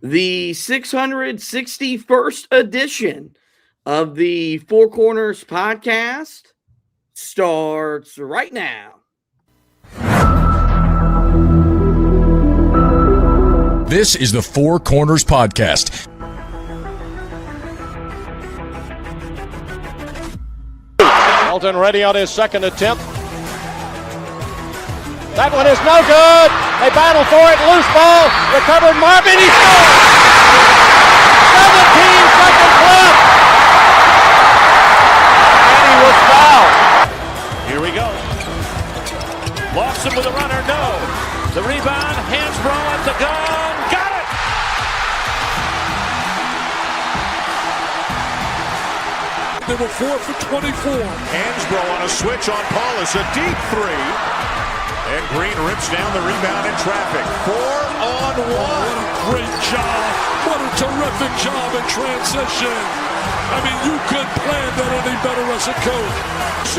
The 661st edition of the Four Corners podcast starts right now. This is the Four Corners podcast. Alton ready on his second attempt. That one is no good. They battle for it. Loose ball. Recovered Marvin. He scores. 17 seconds left. And he was fouled. Here we go. Lawson with a runner. No. The rebound. Hansbrough at the gun. Got it. They were 4 for 24. Hansbrough on a switch on Paulus. A deep three. And Green rips down the rebound in traffic. 4-on-1. What a great job. What a terrific job in transition. I mean, you couldn't plan that any better as a coach.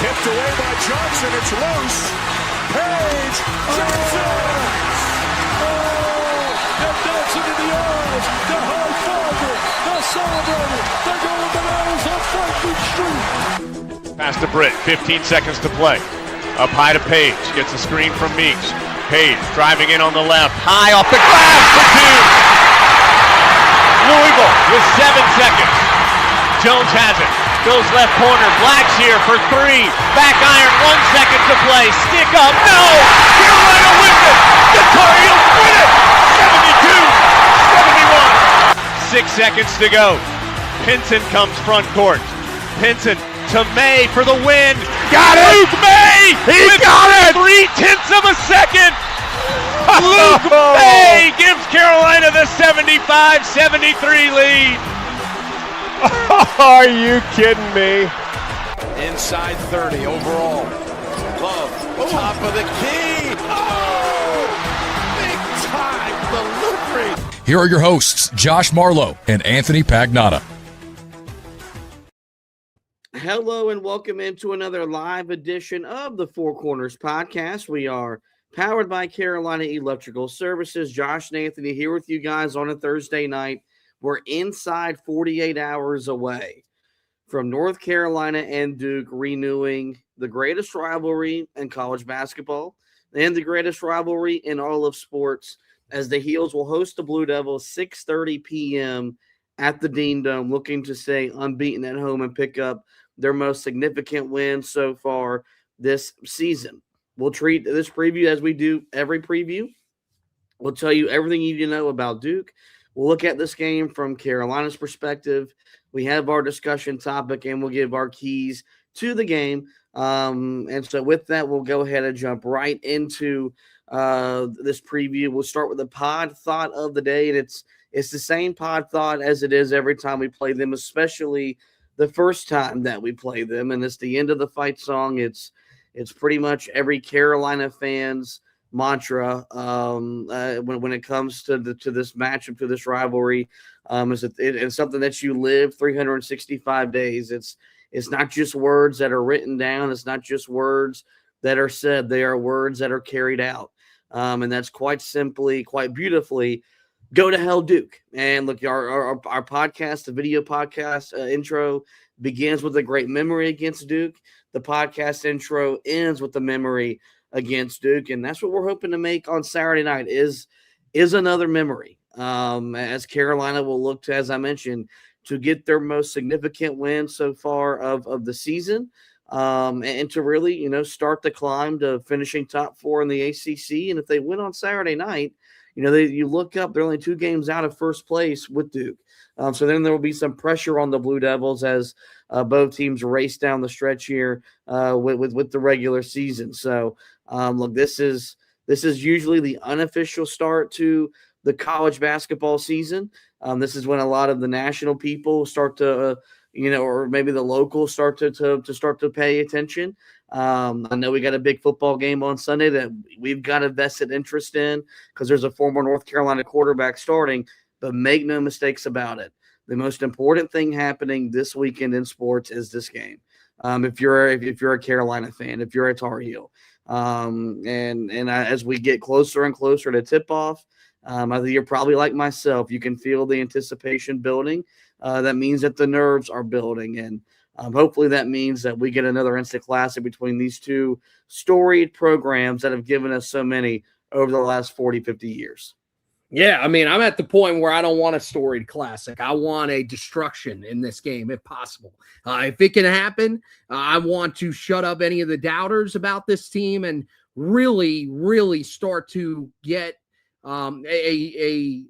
Tipped away by Johnson. It's loose. Page. Johnson. They're dancing in the aisles. They're high-fiving. They're celebrating. They're going bananas on Franklin Street. Pass to Britt, 15 seconds to play. Up high to Page, gets a screen from Meeks. Page driving in on the left, high off the glass for two. Louisville with 7 seconds. Jones has it, goes left corner, Black's here for three. Back iron, 1 second to play. Stick up, no! Carolina wins it! The Tar Heels win it! 72-71. 6 seconds to go. Pinson comes front court. Pinson to May for the win. Got it! Luke May! He got it! 0.3 of a second! Luke May gives Carolina the 75-73 lead. Are you kidding me? Inside 30 overall. Love, top of the key. Oh! Big time delivery. Here are your hosts, Josh Marlowe and Anthony Pagnotta. Hello and welcome into another live edition of the Four Corners podcast. We are powered by Carolina Electrical Services. Josh and Anthony here with you guys on a Thursday night. We're inside 48 hours away from North Carolina and Duke renewing the greatest rivalry in college basketball and the greatest rivalry in all of sports, as the Heels will host the Blue Devils 6:30 p.m. at the Dean Dome, looking to stay unbeaten at home and pick up their most significant win so far this season. We'll treat this preview as we do every preview. We'll tell you everything you need to know about Duke. We'll look at this game from Carolina's perspective. We have our discussion topic, and we'll give our keys to the game. And so with that, we'll go ahead and jump right into this preview. We'll start with the pod thought of the day, and it's the same pod thought as it is every time we play them, especially the first time that we play them, and it's the end of the fight song. It's pretty much every Carolina fan's mantra when it comes to this matchup, to this rivalry. It's something that you live 365 days. It's not just words that are written down. It's not just words that are said. They are words that are carried out, and that's quite simply, quite beautifully, go to hell, Duke. And look, our podcast, the video podcast intro begins with a great memory against Duke. The podcast intro ends with the memory against Duke. And that's what we're hoping to make on Saturday night is another memory. As Carolina will look to, as I mentioned, to get their most significant win so far of the season. And to really, start the climb to finishing top four in the ACC. And if they win on Saturday night, you look up, they're only 2 games out of first place with Duke. So then there will be some pressure on the Blue Devils as both teams race down the stretch here with the regular season. So, look, this is usually the unofficial start to the college basketball season. This is when a lot of the national people start to, or maybe the locals start to pay attention. I know we got a big football game on Sunday that we've got a vested interest in because there's a former North Carolina quarterback starting, but make no mistakes about it. The most important thing happening this weekend in sports is this game. If you're a Carolina fan, if you're a Tar Heel, As we get closer and closer to tip-off, I think you're probably like myself. You can feel the anticipation building. That means that the nerves are building, and hopefully that means that we get another instant classic between these two storied programs that have given us so many over the last 40, 50 years. Yeah, I mean, I'm at the point where I don't want a storied classic. I want a destruction in this game, if possible. If it can happen, I want to shut up any of the doubters about this team and really, really start to get a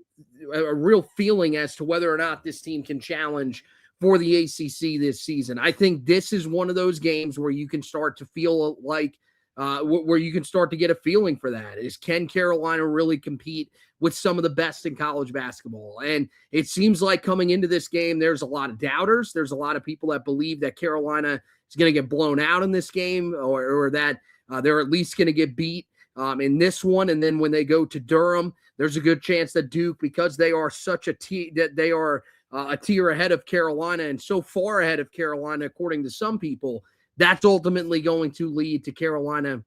real feeling as to whether or not this team can challenge for the ACC this season. I think this is one of those games where you can start to feel like where you can start to get a feeling for that. Is, can Carolina really compete with some of the best in college basketball? And it seems like coming into this game, there's a lot of doubters. There's a lot of people that believe that Carolina is going to get blown out in this game, or that they're at least going to get beat in this one. And then when they go to Durham, there's a good chance that Duke, because they are such a tier ahead of Carolina, and so far ahead of Carolina, according to some people, that's ultimately going to lead to Carolina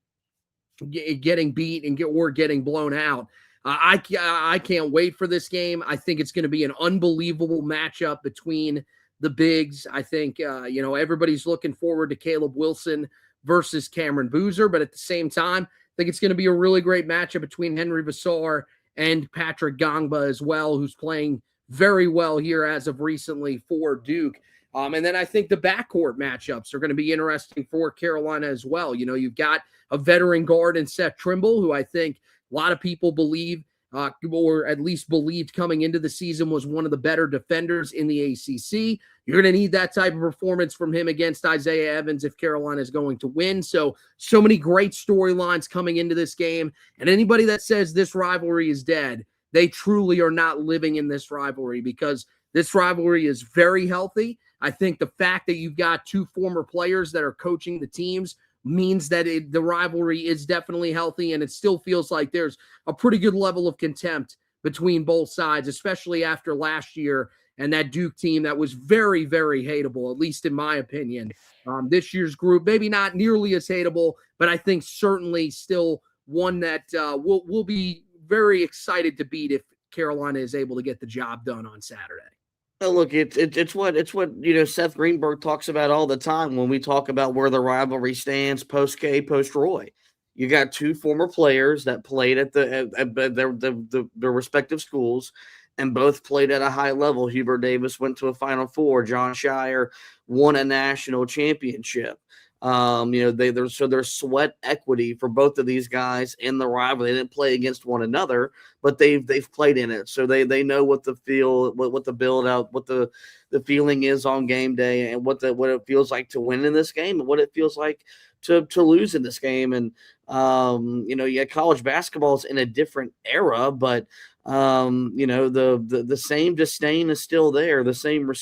getting beat and getting blown out. I can't wait for this game. I think it's going to be an unbelievable matchup between the bigs. I think, everybody's looking forward to Caleb Wilson versus Cameron Boozer, but at the same time, I think it's going to be a really great matchup between Henry Vassar and Patrick Gongba as well, who's playing very well here as of recently for Duke. And then I think the backcourt matchups are going to be interesting for Carolina as well. You've got a veteran guard in Seth Trimble, who I think a lot of people believe, or at least believed coming into the season, was one of the better defenders in the ACC. You're going to need that type of performance from him against Isaiah Evans if Carolina is going to win. So many great storylines coming into this game. And anybody that says this rivalry is dead, they truly are not living in this rivalry, because this rivalry is very healthy. I think the fact that you've got two former players that are coaching the teams means that the rivalry is definitely healthy, and it still feels like there's a pretty good level of contempt between both sides, especially after last year and that Duke team that was very, very hateable, at least in my opinion. This year's group, maybe not nearly as hateable, but I think certainly still one that we'll be very excited to beat if Carolina is able to get the job done on Saturday. Look, it's what Seth Greenberg talks about all the time when we talk about where the rivalry stands post K, post Roy. You got two former players that played at their respective schools, and both played at a high level. Hubert Davis went to a Final Four. John Shire won a national championship. There's sweat equity for both of these guys in the rivalry. They didn't play against one another, but they've played in it, so they know what the build out, what the feeling is on game day, and what it feels like to win in this game, and what it feels like to lose in this game. And college basketball is in a different era, but the same disdain is still there. The same,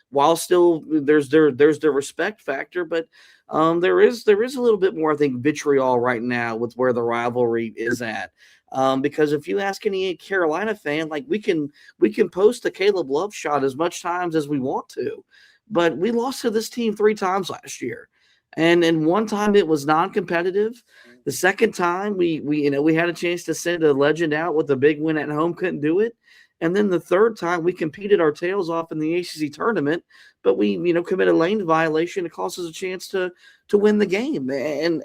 while still there's the respect factor, but there is a little bit more, I think, vitriol right now with where the rivalry is at. Because if you ask any Carolina fan, like we can post the Caleb Love shot as much times as we want to, but we lost to this team 3 times last year. And one time it was non-competitive. The second time we had a chance to send a legend out with a big win at home, couldn't do it. And then the third time we competed our tails off in the ACC tournament, but we committed a lane violation. It cost us a chance to win the game. And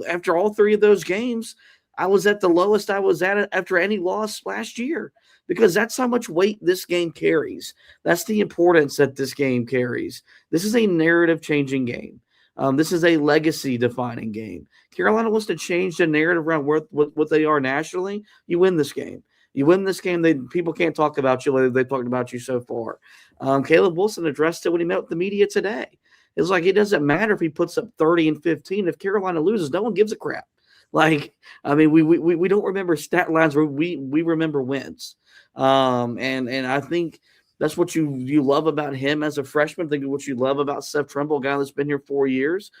after all 3 of those games, I was at the lowest I was at after any loss last year, because that's how much weight this game carries. That's the importance that this game carries. This is a narrative-changing game. This is a legacy-defining game. Carolina wants to change the narrative around what they are nationally. You win this game. You win this game, people can't talk about you like they've talked about you so far. Caleb Wilson addressed it when he met with the media today. It's like, it doesn't matter if he puts up 30 and 15. If Carolina loses, no one gives a crap. We don't remember stat lines. We remember wins. And I think that's what you love about him as a freshman. I think what you love about Seth Trimble, a guy that's been here 4 years.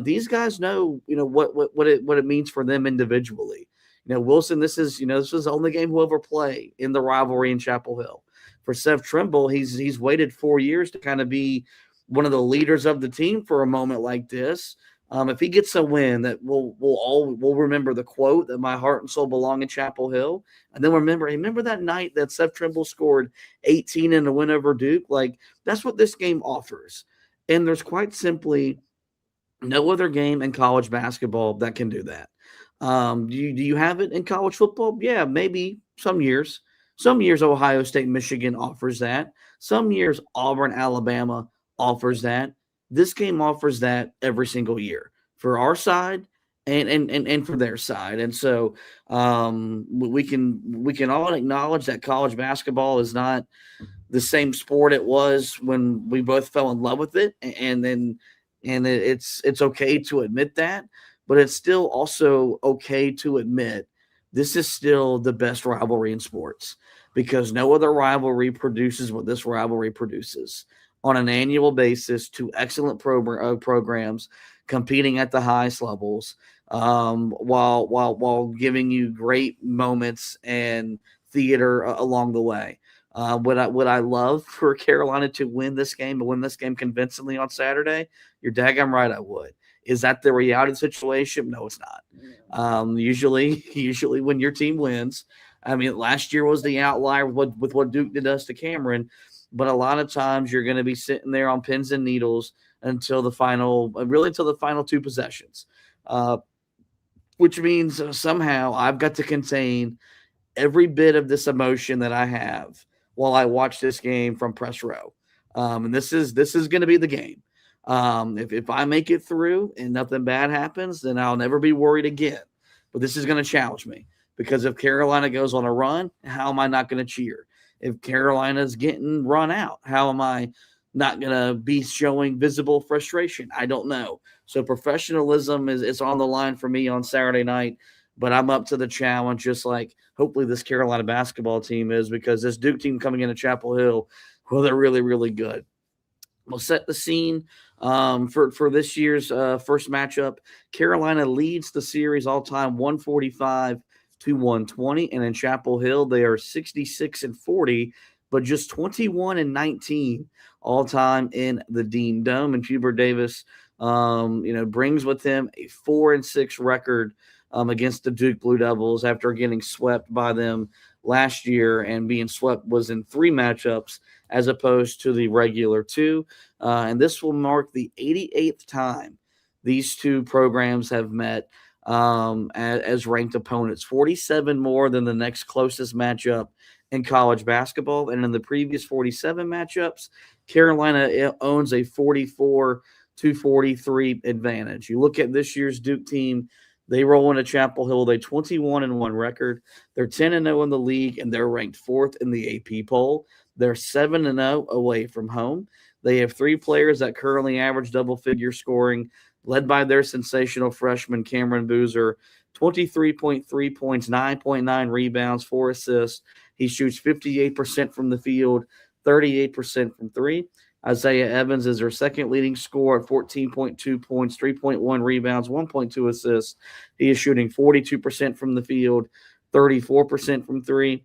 These guys know, what it means for them individually. Wilson, this is the only game he'll ever play in the rivalry in Chapel Hill. For Seth Trimble, he's waited 4 years to kind of be one of the leaders of the team for a moment like this. If he gets a win, that we'll remember the quote that my heart and soul belong in Chapel Hill, and then remember that night that Seth Trimble scored 18 in a win over Duke. Like, that's what this game offers, and there's quite simply no other game in college basketball that can do that. Do you have it in college football? Yeah, maybe some years. Some years Ohio State, Michigan offers that. Some years Auburn, Alabama offers that. This game offers that every single year for our side and for their side. And so we can all acknowledge that college basketball is not the same sport it was when we both fell in love with it, it's okay to admit that, but it's still also okay to admit this is still the best rivalry in sports, because no other rivalry produces what this rivalry produces on an annual basis. Two excellent programs competing at the highest levels, while giving you great moments and theater along the way. Would I love for Carolina to win this game and win this game convincingly on Saturday? You're daggum right, I would. Is that the reality situation? No, it's not. Usually when your team wins, I mean, last year was the outlier with what Duke did us to Cameron, but a lot of times you're going to be sitting there on pins and needles until the final two possessions, which means somehow I've got to contain every bit of this emotion that I have while I watch this game from press row. And this is going to be the game. If I make it through and nothing bad happens, then I'll never be worried again. But this is going to challenge me, because if Carolina goes on a run, how am I not going to cheer? If Carolina's getting run out, how am I not going to be showing visible frustration? I don't know. So professionalism is on the line for me on Saturday night, but I'm up to the challenge, just like hopefully this Carolina basketball team is, because this Duke team coming into Chapel Hill, well, they're really, really good. We'll set the scene for this year's first matchup. Carolina leads the series all-time 145 to 120, and in Chapel Hill they are 66-40, but just 21-19 all-time in the Dean Dome. And Hubert Davis, brings with him a 4-6 record against the Duke Blue Devils after getting swept by them last year, and being swept was in 3 matchups as opposed to the regular 2. And this will mark the 88th time these two programs have met as ranked opponents, 47 more than the next closest matchup in college basketball. And in the previous 47 matchups, Carolina owns a 44-43 advantage. You look at this year's Duke team, they roll into Chapel Hill, they 21-1 record. They're 10-0 in the league, and they're ranked 4th in the AP poll. They're 7-0 away from home. They have 3 players that currently average double-figure scoring, led by their sensational freshman Cameron Boozer, 23.3 points, 9.9 rebounds, 4 assists. He shoots 58% from the field, 38% from 3. Isaiah Evans is their second leading scorer at 14.2 points, 3.1 rebounds, 1.2 assists. He is shooting 42% from the field, 34% from 3.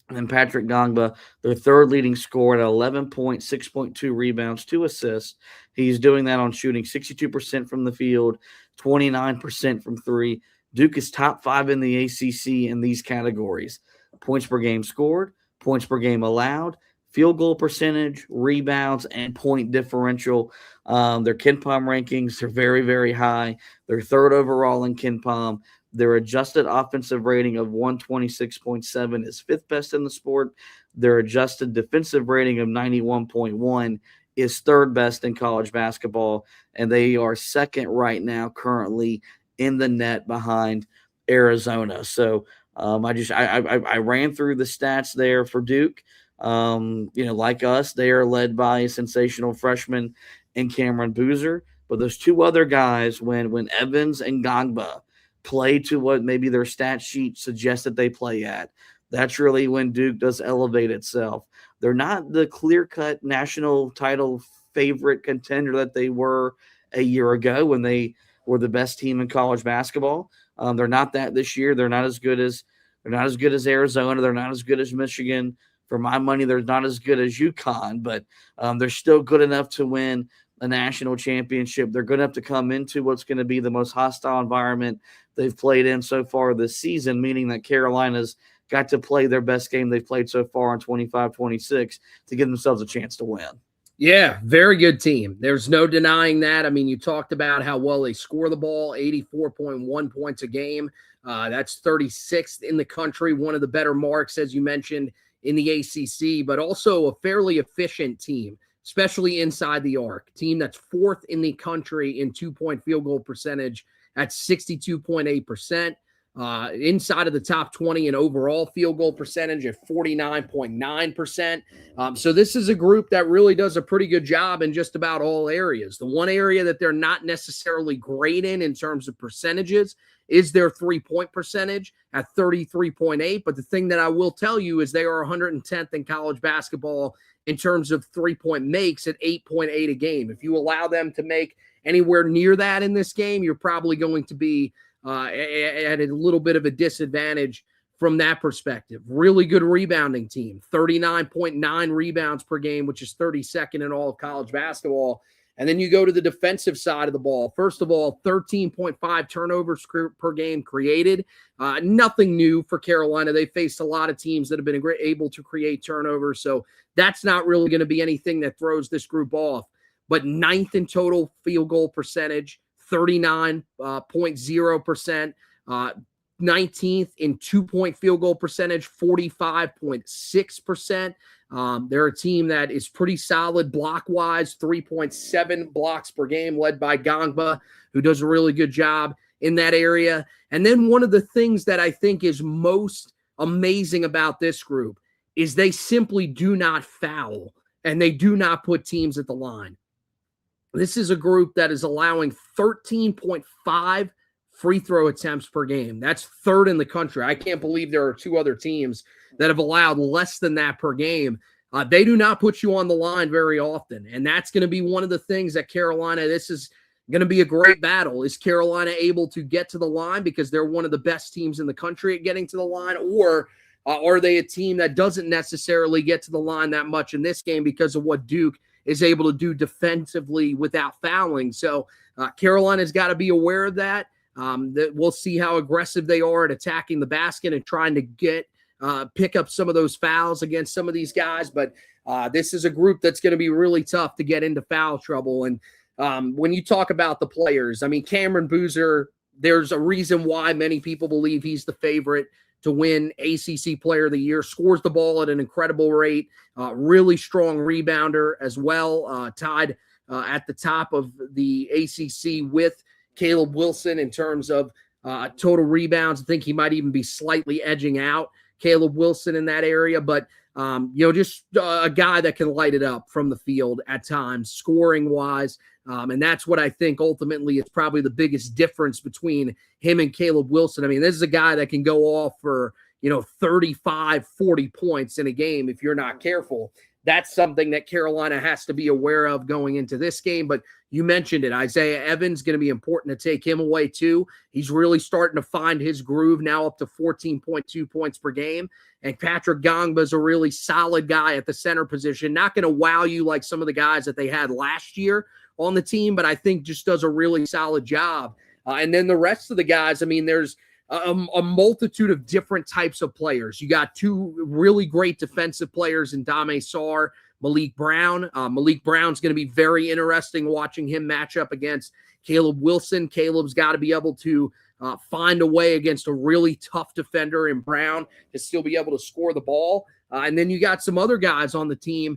And then Patrick Gongba, their third leading scorer at 11 points, 6.2 rebounds, 2 assists. He's doing that on shooting 62% from the field, 29% from 3. Duke is top 5 in the ACC in these categories: points per game scored, points per game allowed, field goal percentage, rebounds, and point differential. Their KenPom rankings are very, very high. They're 3rd overall in KenPom. Their adjusted offensive rating of 126.7 is 5th best in the sport. Their adjusted defensive rating of 91.1 is 3rd best in college basketball, and they are 2nd right now currently in the net behind Arizona. So I ran through the stats there for Duke. Like us, they are led by a sensational freshman in Cameron Boozer. But those 2 other guys, when Evans and Gongba play to what maybe their stat sheet suggests that they play at, that's really when Duke does elevate itself. They're not the clear-cut national title favorite contender that they were a year ago when they were the best team in college basketball. They're not that this year. They're not as good as Arizona. They're not as good as Michigan. For my money, they're not as good as UConn, but they're still good enough to win a national championship. They're going to have to come into what's going to be the most hostile environment they've played in so far this season, meaning that Carolina's got to play their best game they've played so far on 25-26 to give themselves a chance to win. Yeah, very good team. There's no denying that. I mean, you talked about how well they score the ball, 84.1 points a game. That's 36th in the country, one of the better marks, as you mentioned, in the ACC, but also a fairly efficient team, especially inside the arc. Team that's fourth in the country in two-point field goal percentage at 62.8%. Inside of the top 20 in overall field goal percentage at 49.9%. So this is a group that really does a pretty good job in just about all areas. The one area that they're not necessarily great in terms of percentages is their three-point percentage at 33.8. But the thing that I will tell you is they are 110th in college basketball in terms of three-point makes at 8.8 a game. If you allow them to make anywhere near that in this game, you're probably going to be at a little bit of a disadvantage from that perspective. Really good rebounding team, 39.9 rebounds per game, which is 32nd in all of college basketball. And then you go to the defensive side of the ball. First of all, 13.5 turnovers per game created. Nothing new for Carolina. They faced a lot of teams that have been able to create turnovers. So that's not really going to be anything that throws this group off. But ninth in total field goal percentage, 39.0%, 19th in two-point field goal percentage, 45.6%. They're a team that is pretty solid block-wise, 3.7 blocks per game, led by Gongba, who does a really good job in that area. And then one of the things that I think is most amazing about this group is they simply do not foul, and they do not put teams at the line. This is a group that is allowing 13.5 free throw attempts per game. That's third in the country. I can't believe there are two other teams that have allowed less than that per game. They do not put you on the line very often, and that's going to be one of the things that Carolina, this is going to be a great battle. Is Carolina able to get to the line because they're one of the best teams in the country at getting to the line, or are they a team that doesn't necessarily get to the line that much in this game because of what Duke is able to do defensively without fouling? So Carolina's got to be aware of that. That we'll see how aggressive they are at attacking the basket and trying to pick up some of those fouls against some of these guys. But this is a group that's going to be really tough to get into foul trouble. And when you talk about the players, I mean, Cameron Boozer, there's a reason why many people believe he's the favorite to win ACC Player of the Year. Scores the ball at an incredible rate. Really strong rebounder as well. Tied at the top of the ACC with Caleb Wilson in terms of total rebounds. I think he might even be slightly edging out Caleb Wilson in that area. But, just a guy that can light it up from the field at times, scoring-wise. And that's what I think ultimately is probably the biggest difference between him and Caleb Wilson. I mean, this is a guy that can go off for, 35, 40 points in a game if you're not careful. That's something that Carolina has to be aware of going into this game. But you mentioned it. Isaiah Evans going to be important to take him away too. He's really starting to find his groove now, up to 14.2 points per game. And Patrick Gongba is a really solid guy at the center position. Not going to wow you like some of the guys that they had last year on the team, but I think just does a really solid job. And then the rest of the guys, I mean, there's a multitude of different types of players. You got two really great defensive players in Dame Sarr, Malik Brown. Malik Brown's going to be very interesting watching him match up against Caleb Wilson. Caleb's got to be able to find a way against a really tough defender in Brown to still be able to score the ball. And then you got some other guys on the team,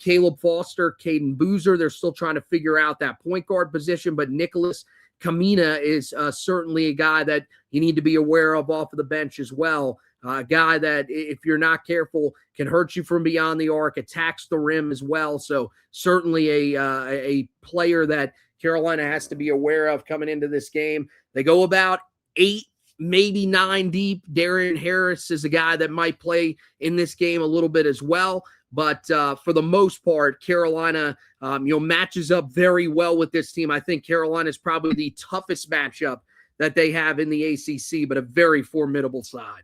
Caleb Foster, Caden Boozer. They're still trying to figure out that point guard position, but Nicholas Kamina is certainly a guy that you need to be aware of off of the bench as well. A guy that, if you're not careful, can hurt you from beyond the arc, attacks the rim as well. So certainly a player that Carolina has to be aware of coming into this game. They go about 8, maybe 9 deep. Darian Harris is a guy that might play in this game a little bit as well. But for the most part, Carolina, matches up very well with this team. I think Carolina is probably the toughest matchup that they have in the ACC, but a very formidable side.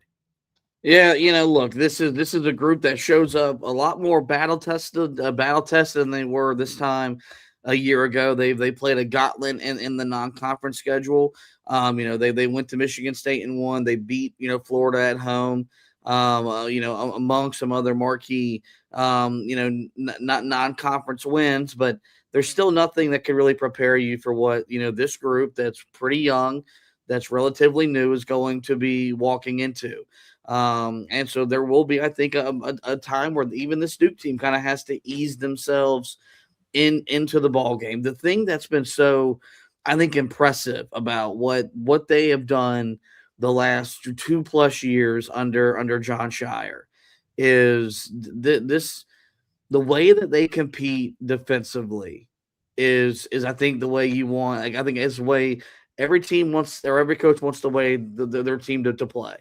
Yeah, look, this is a group that shows up a lot more battle tested than they were this time a year ago. They played a gauntlet in the non-conference schedule. They went to Michigan State and won. They beat Florida at home. Among some other marquee not non-conference wins, but there's still nothing that can really prepare you for what this group that's pretty young, that's relatively new, is going to be walking into. And so there will be, I think, a time where even this Duke team kind of has to ease themselves into the ball game. The thing that's been so, I think, impressive about what they have done the last 2+ years under John Shire is the way that they compete defensively is I think the way you want. Like, I think it's the way every team wants, or every coach wants the way their team to play.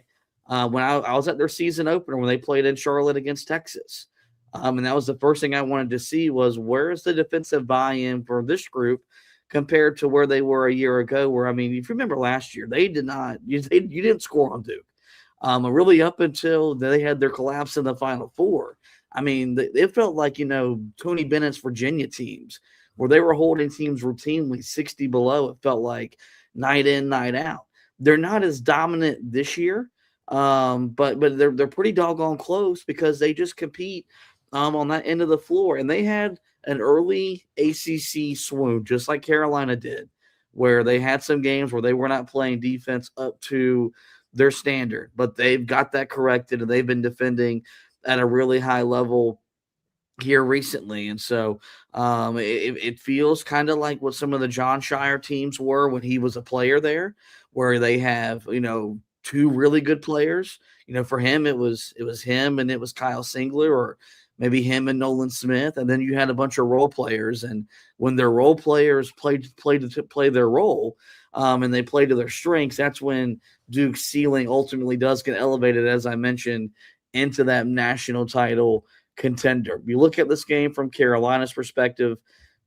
When I was at their season opener when they played in Charlotte against Texas, and that was the first thing I wanted to see was where's the defensive buy-in for this group compared to where they were a year ago. Where, I mean, if you remember last year, they did not you didn't score on Duke, really up until they had their collapse in the Final Four. I mean, it felt like Tony Bennett's Virginia teams where they were holding teams routinely 60 below. It felt like night in, night out. They're not as dominant this year. But they're pretty doggone close because they just compete on that end of the floor. And they had an early ACC swoon, just like Carolina did, where they had some games where they were not playing defense up to their standard, but they've got that corrected and they've been defending at a really high level here recently. And so it feels kind of like what some of the John Shire teams were when he was a player there, where they have, two really good players. For him, it was him and it was Kyle Singler, or maybe him and Nolan Smith. And then you had a bunch of role players. And when their role players play their role, and they play to their strengths, that's when Duke's ceiling ultimately does get elevated, as I mentioned, into that national title contender. You look at this game from Carolina's perspective,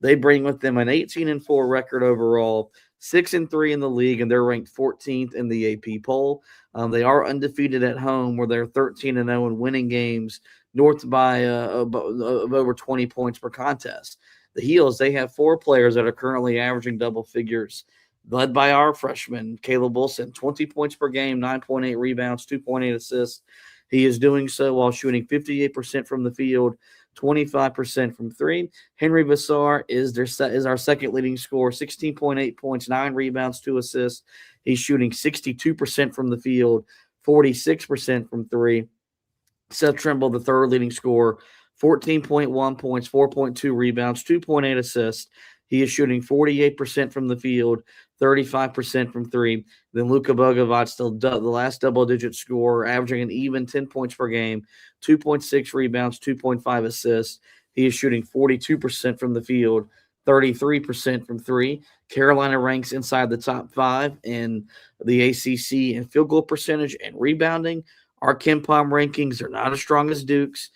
they bring with them an 18-4 record overall, 6-3 in the league, and they're ranked 14th in the AP poll. They are undefeated at home, where they're 13-0 and winning games north by of over 20 points per contest. The Heels, they have 4 players that are currently averaging double figures, led by our freshman, Caleb Wilson, 20 points per game, 9.8 rebounds, 2.8 assists. He is doing so while shooting 58% from the field, 25% from three. Henry Vassar is our second leading scorer, 16.8 points, 9 rebounds, 2 assists. He's shooting 62% from the field, 46% from three. Seth Trimble, the third leading scorer, 14.1 points, 4.2 rebounds, 2.8 assists. He is shooting 48% from the field, 35% from three. Then Luka Bogovac, the last double-digit scorer, averaging an even 10 points per game, 2.6 rebounds, 2.5 assists. He is shooting 42% from the field, 33% from three. Carolina ranks inside the top 5 in the ACC in field goal percentage and rebounding. Our KenPom rankings are not as strong as Duke's.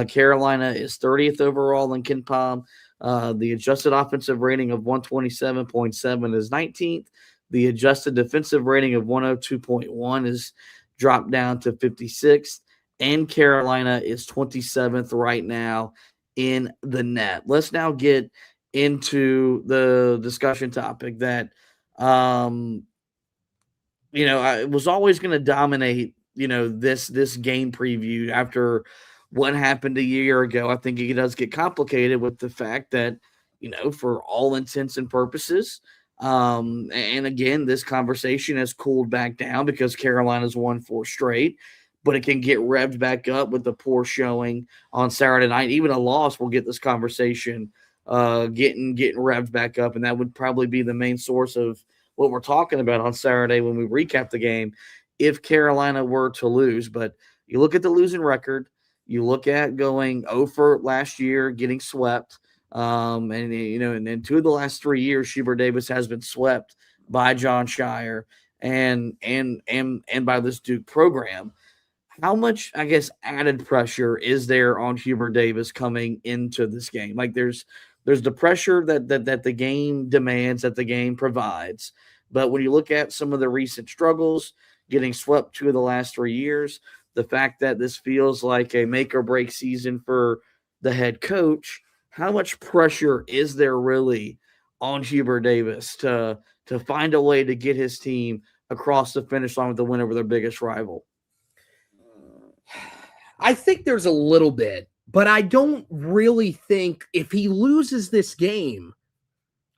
Carolina is 30th overall in KenPom. The adjusted offensive rating of 127.7 is 19th. The adjusted defensive rating of 102.1 is dropped down to 56th. And Carolina is 27th right now in the net. Let's now get into the discussion topic that, I was always going to dominate, this game preview after what happened a year ago. I think it does get complicated with the fact that, for all intents and purposes, and again, this conversation has cooled back down because Carolina's won 4 straight, but it can get revved back up with the poor showing on Saturday night. Even a loss will get this conversation getting revved back up, and that would probably be the main source of what we're talking about on Saturday when we recap the game if Carolina were to lose. But you look at the losing record, you look at going 0 for last year, getting swept, and then 2 of the last 3 years, Hubert Davis has been swept by John Shire and by this Duke program. How much, I guess, added pressure is there on Hubert Davis coming into this game? Like there's the pressure that the game demands, that the game provides. But when you look at some of the recent struggles, getting swept 2 of the last 3 years, the fact that this feels like a make or break season for the head coach, how much pressure is there really on Hubert Davis to find a way to get his team across the finish line with the win over their biggest rival? I think there's a little bit, but I don't really think if he loses this game,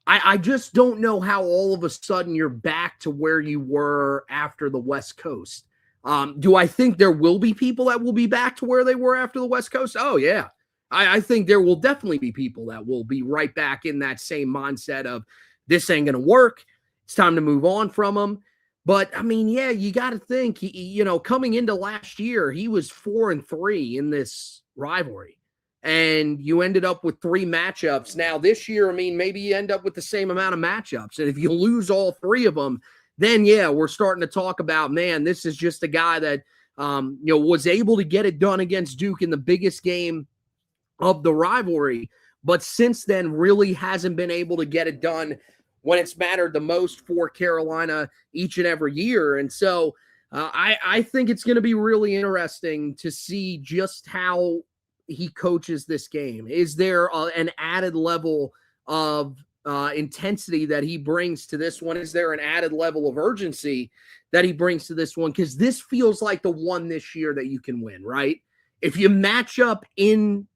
I just don't know how all of a sudden you're back to where you were after the West Coast. Do I think there will be people that will be back to where they were after the West Coast? Oh, yeah. I think there will definitely be people that will be right back in that same mindset of this ain't going to work. It's time to move on from them. But, I mean, yeah, you got to think, coming into last year, he was 4-3 in this rivalry. And you ended up with 3 matchups. Now, this year, I mean, maybe you end up with the same amount of matchups. And if you lose all 3 of them, then, yeah, we're starting to talk about, man, this is just a guy that, was able to get it done against Duke in the biggest game of the rivalry. But since then, really hasn't been able to get it done when it's mattered the most for Carolina each and every year. And so I think it's going to be really interesting to see just how he coaches this game. Is there an added level of intensity that he brings to this one? Is there an added level of urgency that he brings to this one? Because this feels like the one this year that you can win, right? If you match up in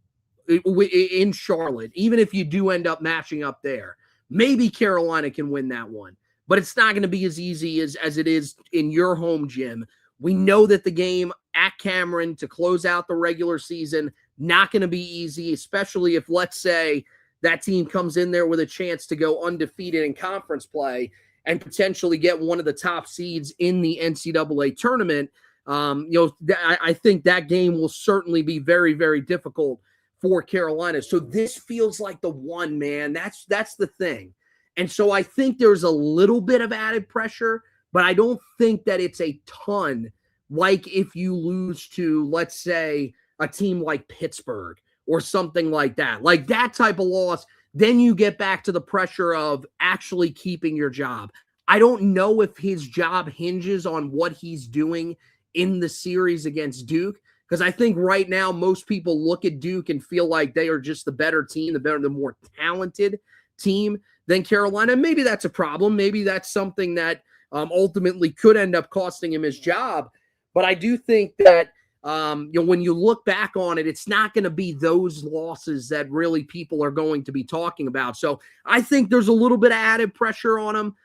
Charlotte, even if you do end up matching up there, maybe Carolina can win that one. But it's not going to be as easy as it is in your home gym. We know that the game at Cameron to close out the regular season, not going to be easy, especially if, let's say, that team comes in there with a chance to go undefeated in conference play and potentially get one of the top seeds in the NCAA tournament. I think that game will certainly be very, very difficult for Carolina. So this feels like the one, man. That's the thing. And so I think there's a little bit of added pressure, but I don't think that it's a ton like if you lose to, let's say, a team like Pittsburgh or something like that. Like that type of loss, then you get back to the pressure of actually keeping your job. I don't know if his job hinges on what he's doing in the series against Duke, because I think right now most people look at Duke and feel like they are just the better team, the more talented team than Carolina. Maybe that's a problem. Maybe that's something that ultimately could end up costing him his job. But I do think that when you look back on it, it's not going to be those losses that really people are going to be talking about. So I think there's a little bit of added pressure on him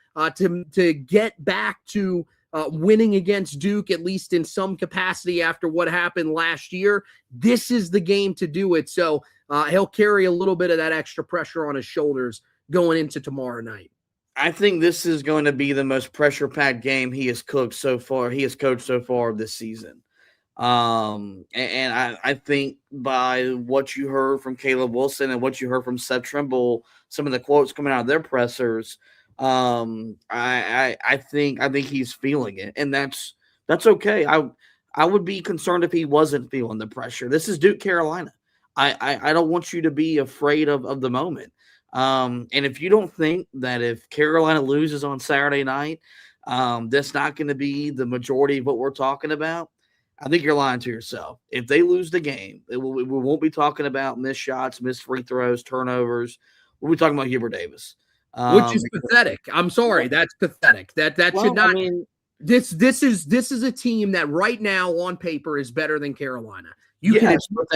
to get back to winning against Duke, at least in some capacity after what happened last year. This is the game to do it. So he'll carry a little bit of that extra pressure on his shoulders going into tomorrow night. I think this is going to be the most pressure-packed game he has coached so far this season. And I think by what you heard from Caleb Wilson and what you heard from Seth Trimble, some of the quotes coming out of their pressers, I think he's feeling it, and that's okay. I would be concerned if he wasn't feeling the pressure. This is Duke Carolina. I don't want you to be afraid of the moment. And if you don't think that if Carolina loses on Saturday night, that's not going to be the majority of what we're talking about, I think you're lying to yourself. If they lose the game, we won't be talking about missed shots, missed free throws, turnovers. We'll be talking about Hubert Davis. Which is pathetic. I'm sorry. That's pathetic. That should not. I mean, this is a team that right now on paper is better than Carolina. But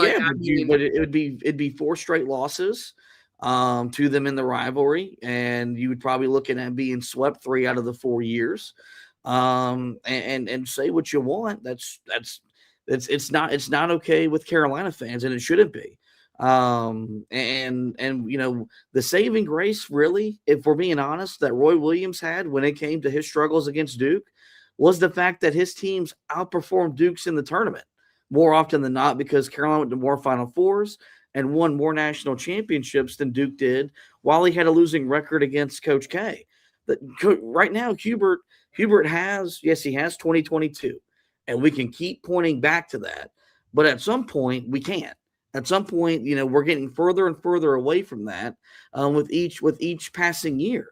it'd be 4 straight losses to them in the rivalry, and you would probably looking at being swept 3 out of the 4 years. And say what you want. It's not okay with Carolina fans, and it shouldn't be. And the saving grace, really, if we're being honest, that Roy Williams had when it came to his struggles against Duke was the fact that his teams outperformed Duke's in the tournament more often than not, because Carolina went to more Final Fours and won more national championships than Duke did while he had a losing record against Coach K. Right now, Hubert has 2022, and we can keep pointing back to that. But at some point, we can't. At some point, we're getting further and further away from that with each passing year.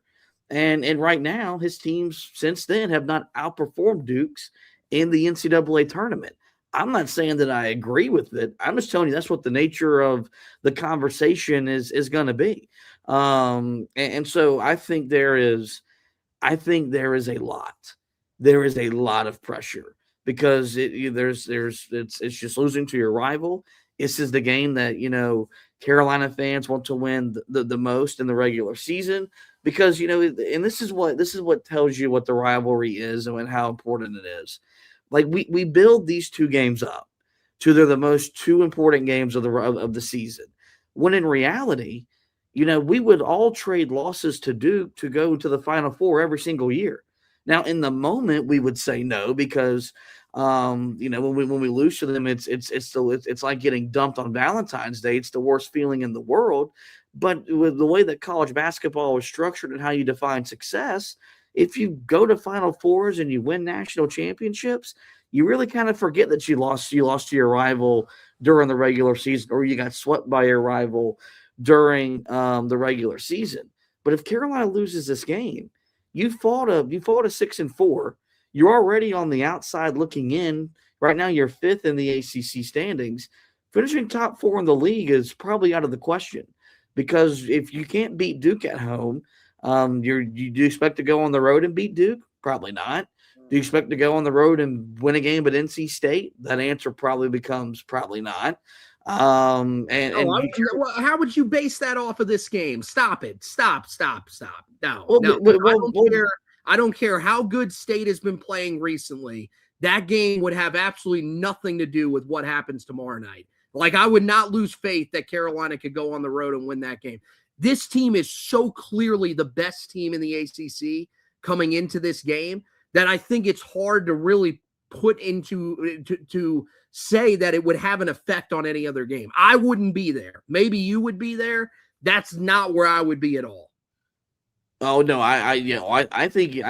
And right now, his teams since then have not outperformed Duke's in the NCAA tournament. I'm not saying that I agree with it. I'm just telling you that's what the nature of the conversation is going to be. And so I think there is a lot. There is a lot of pressure because it's just losing to your rival. This is the game that Carolina fans want to win the most in the regular season because and this is what tells you what the rivalry is and how important it is. Like we build these two games up to they're the most two important games of the season. When in reality, we would all trade losses to Duke to go to the Final Four every single year. Now, in the moment, we would say no because, when we lose to them, it's like getting dumped on Valentine's Day. It's the worst feeling in the world. But with the way that college basketball is structured and how you define success, if you go to Final Fours and you win national championships, you really kind of forget that you lost to your rival during the regular season, or you got swept by your rival during the regular season. But if Carolina loses this game, you fought a 6-4. You're already on the outside looking in. Right now, you're fifth in the ACC standings. Finishing top 4 in the league is probably out of the question because if you can't beat Duke at home, do you expect to go on the road and beat Duke? Probably not. Do you expect to go on the road and win a game at NC State? That answer probably becomes probably not. How would you base that off of this game? Stop it. Stop. No. I don't care how good State has been playing recently. That game would have absolutely nothing to do with what happens tomorrow night. Like, I would not lose faith that Carolina could go on the road and win that game. This team is so clearly the best team in the ACC coming into this game that I think it's hard to really put into to say that it would have an effect on any other game. I wouldn't be there. Maybe you would be there. That's not where I would be at all. Oh no, I think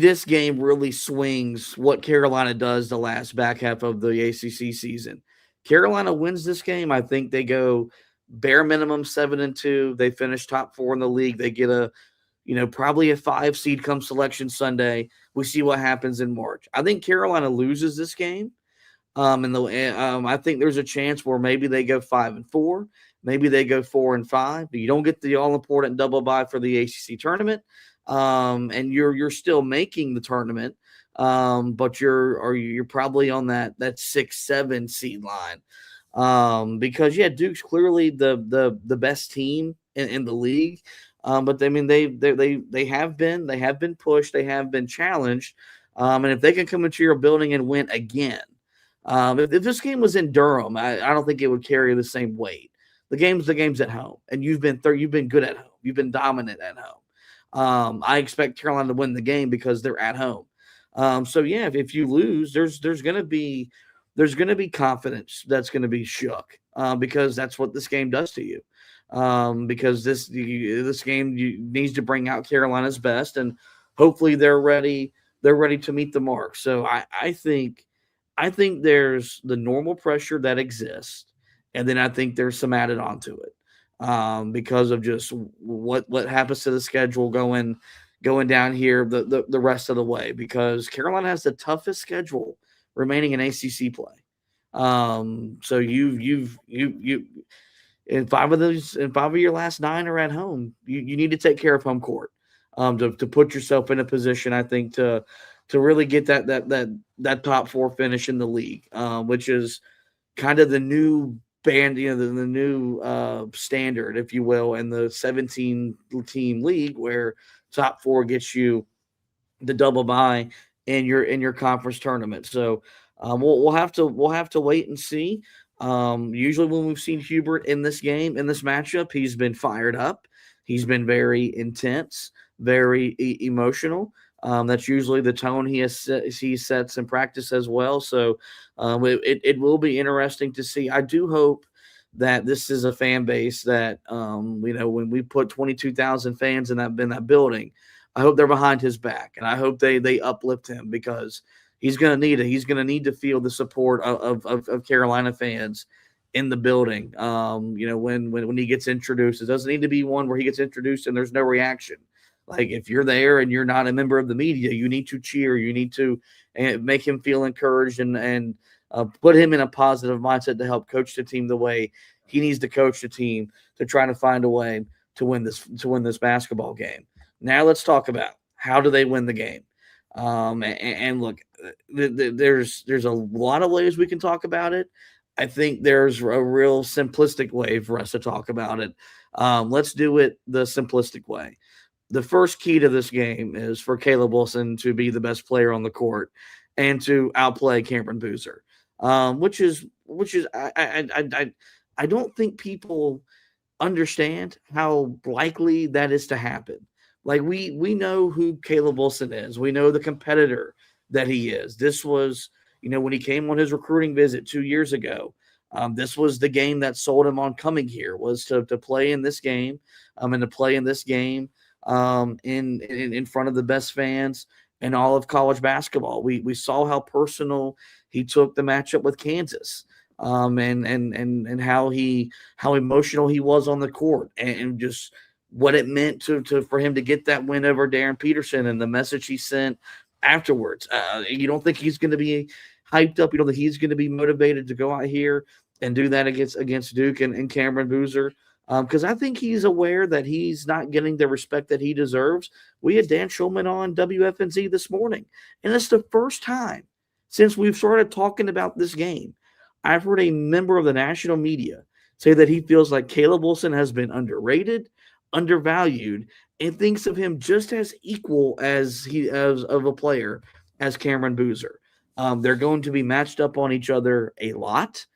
this game really swings what Carolina does the last back half of the ACC season. Carolina wins this game. I think they go bare minimum 7-2. They finish top 4 in the league. They get probably a 5 seed come Selection Sunday. We see what happens in March. I think Carolina loses this game. I think there's a chance where maybe they go 5-4, maybe they go 4-5, but you don't get the all-important double bye for the ACC tournament. And you're still making the tournament, but you're probably on that 6-7 seed line. Because Duke's clearly the best team in the league. But I mean, they have been pushed, they have been challenged. And if they can come into your building and win again, if this game was in Durham, I don't think it would carry the same weight. The game's at home, and you've been good at home. You've been dominant at home. I expect Carolina to win the game because they're at home. If you lose, there's going to be confidence that's going to be shook because that's what this game does to you. Because this game needs to bring out Carolina's best, and hopefully they're ready to meet the mark. So I think there's the normal pressure that exists, and then I think there's some added onto it because of just what happens to the schedule going down here the rest of the way, because Carolina has the toughest schedule remaining in ACC play. So you've in 5 of your last 9 are at home. You need to take care of home court to put yourself in a position, I think, to really get that top 4 finish in the league, which is kind of the new band, the new standard, if you will, in the 17-team league, where top 4 gets you the double bye in your conference tournament. So we'll have to wait and see. Usually when we've seen Hubert in this game, in this matchup, he's been fired up. He's been very intense, very emotional. That's usually the tone he sets in practice as well. So it will be interesting to see. I do hope that this is a fan base that, when we put 22,000 fans in that building, I hope they're behind his back, and I hope they uplift him, because he's going to need it. He's going to need to feel the support of Carolina fans in the building. When he gets introduced, it doesn't need to be one where he gets introduced and there's no reaction. Like if you're there and you're not a member of the media, you need to cheer. You need to make him feel encouraged and put him in a positive mindset to help coach the team the way he needs to coach the team to try to find a way to win this basketball game. Now let's talk about how do they win the game. And look, there's a lot of ways we can talk about it. I think there's a real simplistic way for us to talk about it. Let's do it the simplistic way. The first key to this game is for Caleb Wilson to be the best player on the court and to outplay Cameron Boozer, which is I don't think people understand how likely that is to happen. Like we know who Caleb Wilson is. We know the competitor that he is. This was, when he came on his recruiting visit 2 years ago, this was the game that sold him on coming here, was to play in this game, and to play in this game in front of the best fans in all of college basketball. We saw how personal he took the matchup with Kansas, and how emotional he was on the court, and just what it meant for him to get that win over Darren Peterson and the message he sent afterwards. You don't think he's going to be hyped up? You don't think he's going to be motivated to go out here and do that against Duke and Cameron Boozer? Because I think he's aware that he's not getting the respect that he deserves. We had Dan Schulman on WFNZ this morning, and it's the first time since we've started talking about this game I've heard a member of the national media say that he feels like Caleb Wilson has been underrated, undervalued, and thinks of him just as equal as of a player as Cameron Boozer. They're going to be matched up on each other a lot.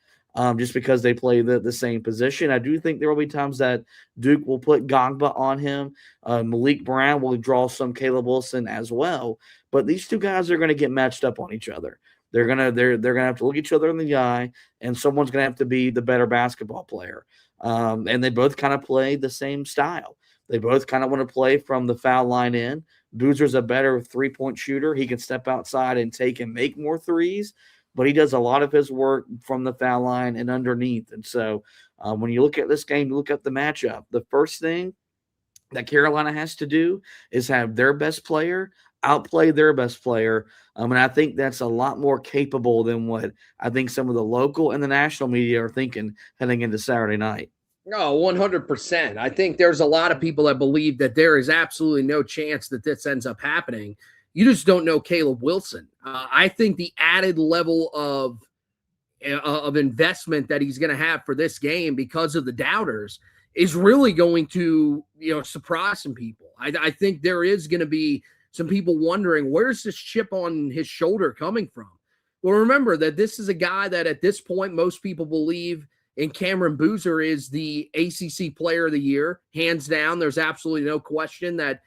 Just because they play the same position. I do think there will be times that Duke will put Gongba on him. Malik Brown will draw some Caleb Wilson as well. But these two guys are going to get matched up on each other. They're gonna have to look each other in the eye, and someone's gonna have to be the better basketball player. And they both kind of play the same style. They both kind of want to play from the foul line in. Boozer's a better 3-point shooter. He can step outside and take and make more threes, but he does a lot of his work from the foul line and underneath. And so when you look at this game, you look at the matchup, the first thing that Carolina has to do is have their best player outplay their best player. And I think that's a lot more capable than what I think some of the local and the national media are thinking heading into Saturday night. No, 100%. I think there's a lot of people that believe that there is absolutely no chance that this ends up happening. You just don't know Caleb Wilson. I think the added level of investment that he's going to have for this game because of the doubters is really going to, surprise some people. I think there is going to be some people wondering, where's this chip on his shoulder coming from? Well, remember that this is a guy that at this point, most people believe in Cameron Boozer is the ACC player of the year, hands down. There's absolutely no question that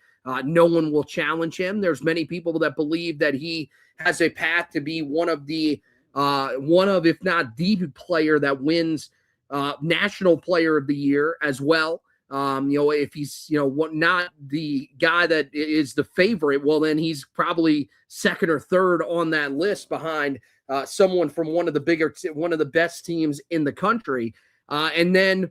no one will challenge him. There's many people that believe that he has a path to be one of, if not the player that wins National Player of the Year as well. If he's, not the guy that is the favorite, well, then he's probably second or third on that list behind someone from one of the best teams in the country. And then,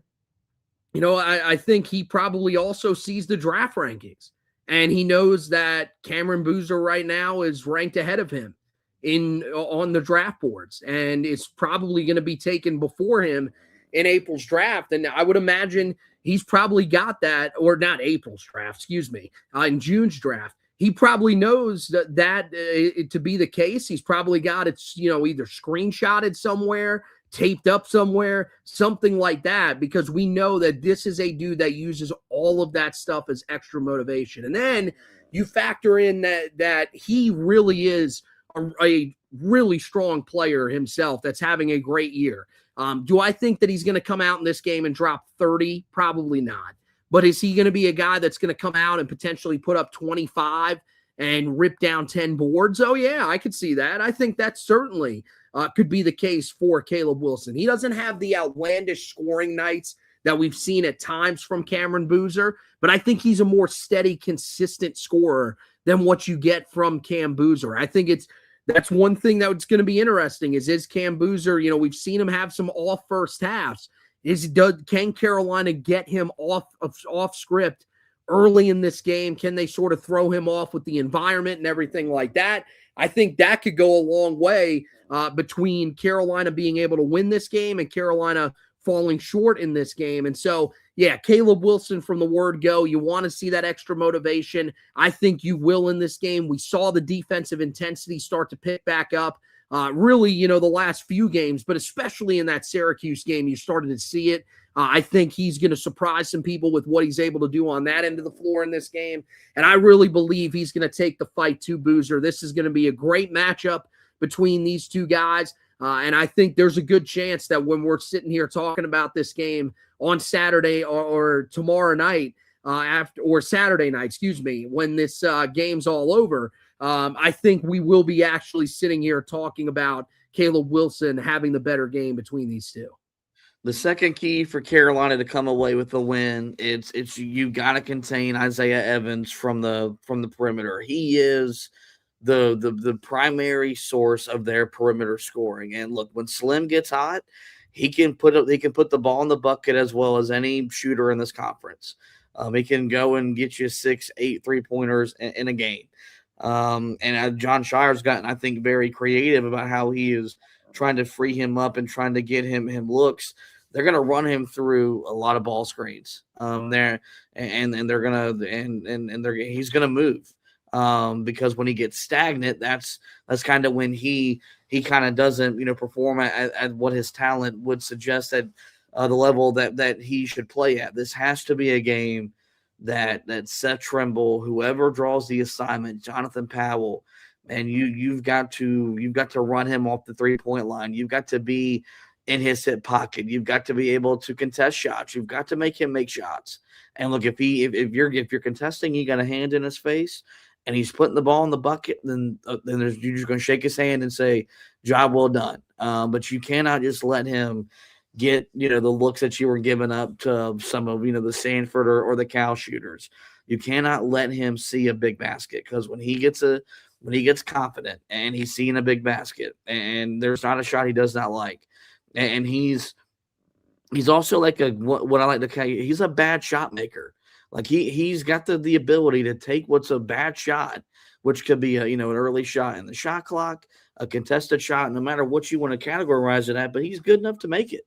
I think he probably also sees the draft rankings, and he knows that Cameron Boozer right now is ranked ahead of him on the draft boards, and it's probably going to be taken before him in April's draft. And I would imagine he's probably got that, or not April's draft, in June's draft. He probably knows that to be the case. He's probably got it, either screenshotted somewhere, taped up somewhere, something like that, because we know that this is a dude that uses all of that stuff as extra motivation. And then you factor in that he really is a really strong player himself that's having a great year. Do I think that he's going to come out in this game and drop 30? Probably not. But is he going to be a guy that's going to come out and potentially put up 25 and rip down 10 boards? Oh, yeah, I could see that. I think that certainly could be the case for Caleb Wilson. He doesn't have the outlandish scoring nights that we've seen at times from Cameron Boozer, but I think he's a more steady, consistent scorer than what you get from Cam Boozer. I think that's one thing that's going to be interesting is Cam Boozer, we've seen him have some off first halves. Can Carolina get him off script early in this game? Can they sort of throw him off with the environment and everything like that? I think that could go a long way between Carolina being able to win this game and Carolina falling short in this game. And so, yeah, Caleb Wilson from the word go, you want to see that extra motivation. I think you will in this game. We saw the defensive intensity start to pick back up. Really, the last few games, but especially in that Syracuse game, you started to see it. I think he's going to surprise some people with what he's able to do on that end of the floor in this game. And I really believe he's going to take the fight to Boozer. This is going to be a great matchup between these two guys. And I think there's a good chance that when we're sitting here talking about this game on Saturday or tomorrow night, Saturday night, when this game's all over, I think we will be actually sitting here talking about Caleb Wilson having the better game between these two. The second key for Carolina to come away with the win, it's you got to contain Isaiah Evans from the perimeter. He is the primary source of their perimeter scoring. And look, when Slim gets hot, he can put the ball in the bucket as well as any shooter in this conference. He can go and get you 6, 8 3-pointers in a game. And John Shire's gotten, I think, very creative about how he is trying to free him up and trying to get him looks. They're going to run him through a lot of ball screens there, and they're going to he's going to move because when he gets stagnant, that's kind of when he kind of doesn't perform at what his talent would suggest at the level that he should play at. This has to be a game that Seth Trimble, whoever draws the assignment, Jonathan Powell, and you've got to run him off the 3-point line. You've got to be in his hip pocket. You've got to be able to contest shots. You've got to make him make shots. And look, if you're contesting, you got a hand in his face, and he's putting the ball in the bucket, then you're just going to shake his hand and say, "Job well done." But you cannot just let him get the looks that you were giving up to some of the Sanford or the Cal shooters. You cannot let him see a big basket, because when he gets confident and he's seeing a big basket, and there's not a shot he does not like. And he's also like what I like to call, he's a bad shot maker. Like he's got the ability to take what's a bad shot, which could be an early shot in the shot clock, a contested shot, no matter what you want to categorize it at, but he's good enough to make it.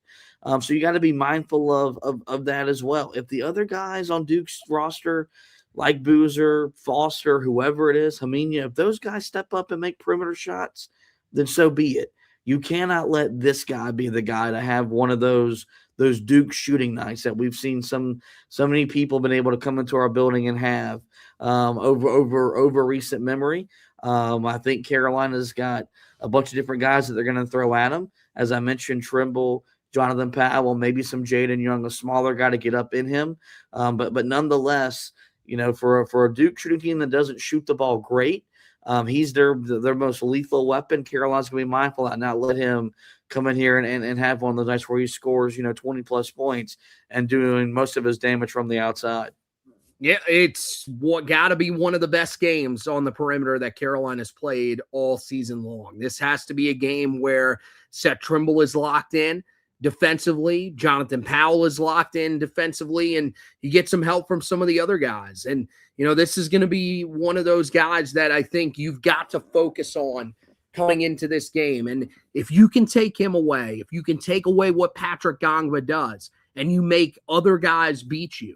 So you got to be mindful of that as well. If the other guys on Duke's roster, like Boozer, Foster, whoever it is, Hamina, if those guys step up and make perimeter shots, then so be it. You cannot let this guy be the guy to have one of those Duke shooting nights that we've seen so many people been able to come into our building and have over recent memory. I think Carolina's got a bunch of different guys that they're going to throw at him. As I mentioned, Trimble, Jonathan Powell, maybe some Jaden Young, a smaller guy to get up in him. But nonetheless, for a Duke shooting team that doesn't shoot the ball great, he's their most lethal weapon. Carolina's going to be mindful of not let him come in here and have one of those nights where he scores, 20-plus points and doing most of his damage from the outside. Yeah, it's got to be one of the best games on the perimeter that Carolina's played all season long. This has to be a game where Seth Trimble is locked in defensively, Jonathan Powell is locked in defensively, and you get some help from some of the other guys. And, this is going to be one of those guys that I think you've got to focus on coming into this game. And if you can take him away, if you can take away what Patrick Gongva does, and you make other guys beat you,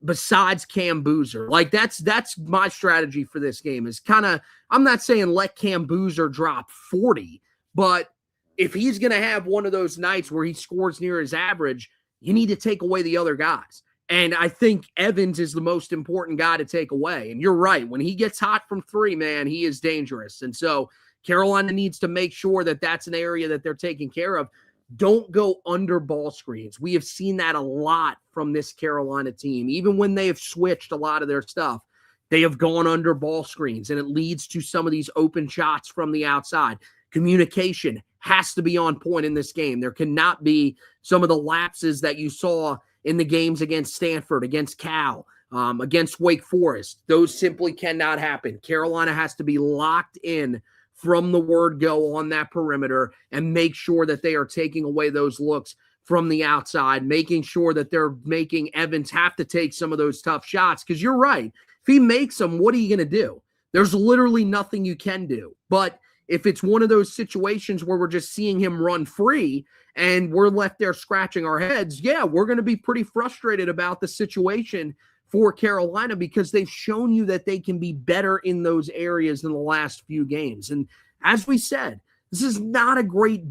besides Cam Boozer, like that's my strategy for this game is I'm not saying let Cam Boozer drop 40, but if he's going to have one of those nights where he scores near his average, you need to take away the other guys. And I think Evans is the most important guy to take away. And you're right. When he gets hot from 3, man, he is dangerous. And so Carolina needs to make sure that that's an area that they're taking care of. Don't go under ball screens. We have seen that a lot from this Carolina team. Even when they have switched a lot of their stuff, they have gone under ball screens, and it leads to some of these open shots from the outside. Communication has to be on point in this game. There cannot be some of the lapses that you saw in the games against Stanford, against Cal, against Wake Forest. Those simply cannot happen. Carolina has to be locked in from the word go on that perimeter and make sure that they are taking away those looks from the outside, making sure that they're making Evans have to take some of those tough shots. Because you're right. If he makes them, what are you going to do? There's literally nothing you can do. But if it's one of those situations where we're just seeing him run free and we're left there scratching our heads, yeah, we're going to be pretty frustrated about the situation for Carolina because they've shown you that they can be better in those areas in the last few games. And as we said, this is not a great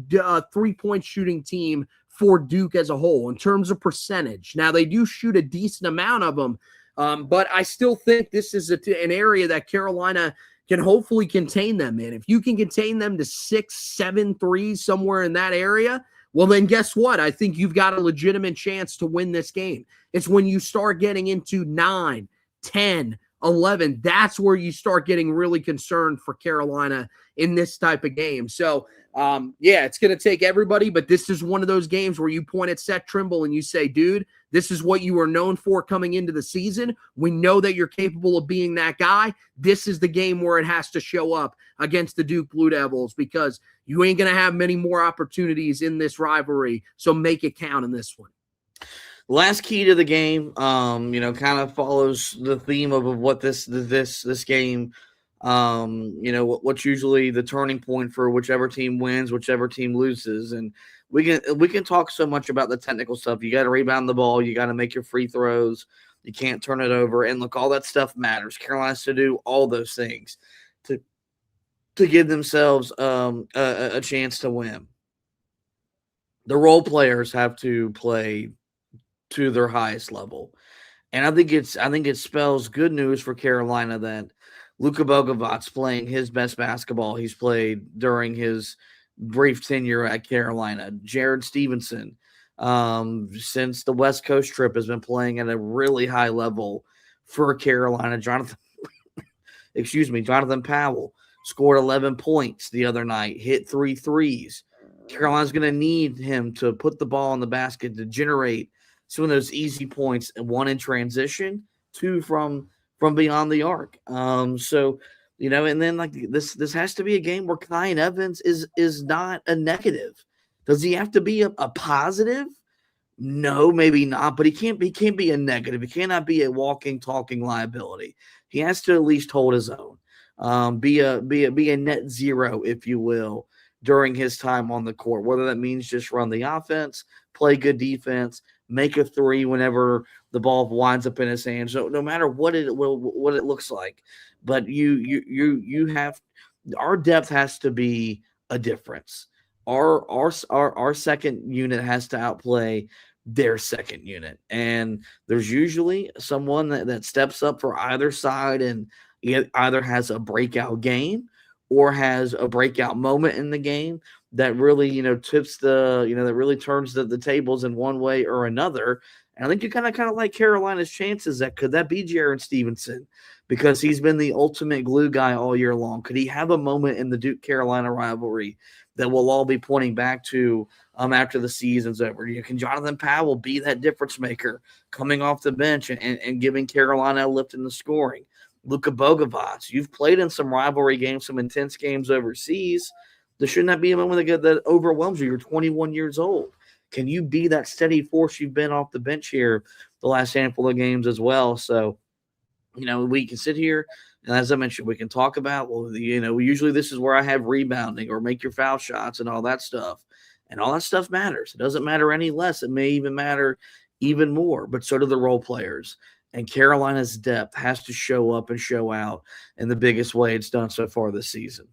three-point shooting team for Duke as a whole in terms of percentage. Now, they do shoot a decent amount of them, but I still think this is an area that Carolina can hopefully contain them in. If you can contain them to 6, 7 threes somewhere in that area, well, then guess what? I think you've got a legitimate chance to win this game. It's when you start getting into 9, 10, 11, that's where you start getting really concerned for Carolina in this type of game. So, yeah, it's going to take everybody, but this is one of those games where you point at Seth Trimble and you say, dude, this is what you are known for coming into the season. We know that you're capable of being that guy. This is the game where it has to show up against the Duke Blue Devils because you ain't going to have many more opportunities in this rivalry. So make it count in this one. Last key to the game, kind of follows the theme of what this game, what's usually the turning point for whichever team wins, whichever team loses. And we can talk so much about the technical stuff. You got to rebound the ball. You got to make your free throws. You can't turn it over. And look, all that stuff matters. Carolina has to do all those things to give themselves a chance to win. The role players have to play to their highest level. And I think it spells good news for Carolina that Luka Bogovic's playing his best basketball he's played during his brief tenure at Carolina. Jared Stevenson, since the West Coast trip, has been playing at a really high level for Carolina. Jonathan Powell scored 11 points the other night, hit 3 threes. Carolina's going to need him to put the ball in the basket to generate some of those easy points, and 1 in transition, 2 from beyond the arc. And then like this has to be a game where Kyan Evans is not a negative. Does he have to be a positive? No, maybe not, but he can't be a negative. He cannot be a walking, talking liability. He has to at least hold his own. Be a net zero, if you will, during his time on the court, whether that means just run the offense, play good defense, make a 3 whenever the ball winds up in his hands. So no matter what it looks like, but you have, our depth has to be a difference. Our second unit has to outplay their second unit, and there's usually someone that steps up for either side and either has a breakout game or has a breakout moment in the game that really, tips that really turns the tables in one way or another. And I think you kind of like Carolina's chances could that be Jared Stevenson, because he's been the ultimate glue guy all year long. Could he have a moment in the Duke-Carolina rivalry that we'll all be pointing back to after the season's over? Can Jonathan Powell be that difference maker coming off the bench and giving Carolina a lift in the scoring? Luka Bogovic, you've played in some rivalry games, some intense games overseas. There shouldn't that be a moment that overwhelms you. You're 21 years old. Can you be that steady force you've been off the bench here the last handful of games as well? So, we can sit here, and as I mentioned, we can talk about, usually this is where I have rebounding or make your foul shots and all that stuff. And all that stuff matters. It doesn't matter any less. It may even matter even more, but so do the role players. And Carolina's depth has to show up and show out in the biggest way it's done so far this season.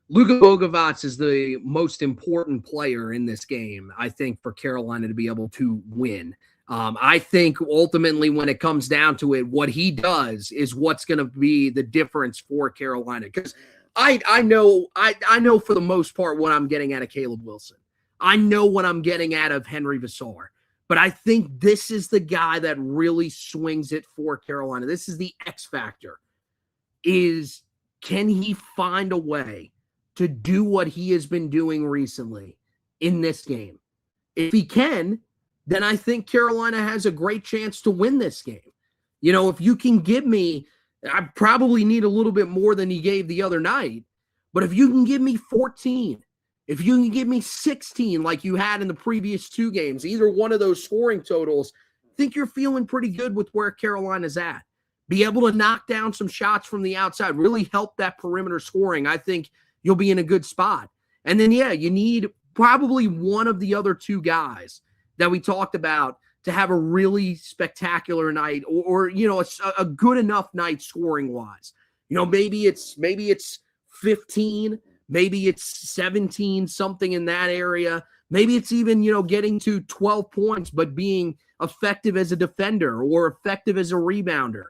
Luka Bogovic is the most important player in this game, I think, for Carolina to be able to win. I think ultimately when it comes down to it, what he does is what's going to be the difference for Carolina. Because I know for the most part what I'm getting out of Caleb Wilson. I know what I'm getting out of Henry Vassar. But I think this is the guy that really swings it for Carolina. This is the X factor. Can he find a way to do what he has been doing recently in this game? If he can, then I think Carolina has a great chance to win this game. If you can give me, I probably need a little bit more than he gave the other night, but if you can give me 14, If you can give me 16 like you had in the previous 2 games, either one of those scoring totals, I think you're feeling pretty good with where Carolina's at. Be able to knock down some shots from the outside, really help that perimeter scoring. I think you'll be in a good spot. And then, yeah, you need probably one of the other 2 guys that we talked about to have a really spectacular night or a good enough night scoring wise. Maybe it's 15, maybe it's 17, something in that area. Maybe it's even, getting to 12 points, but being effective as a defender or effective as a rebounder.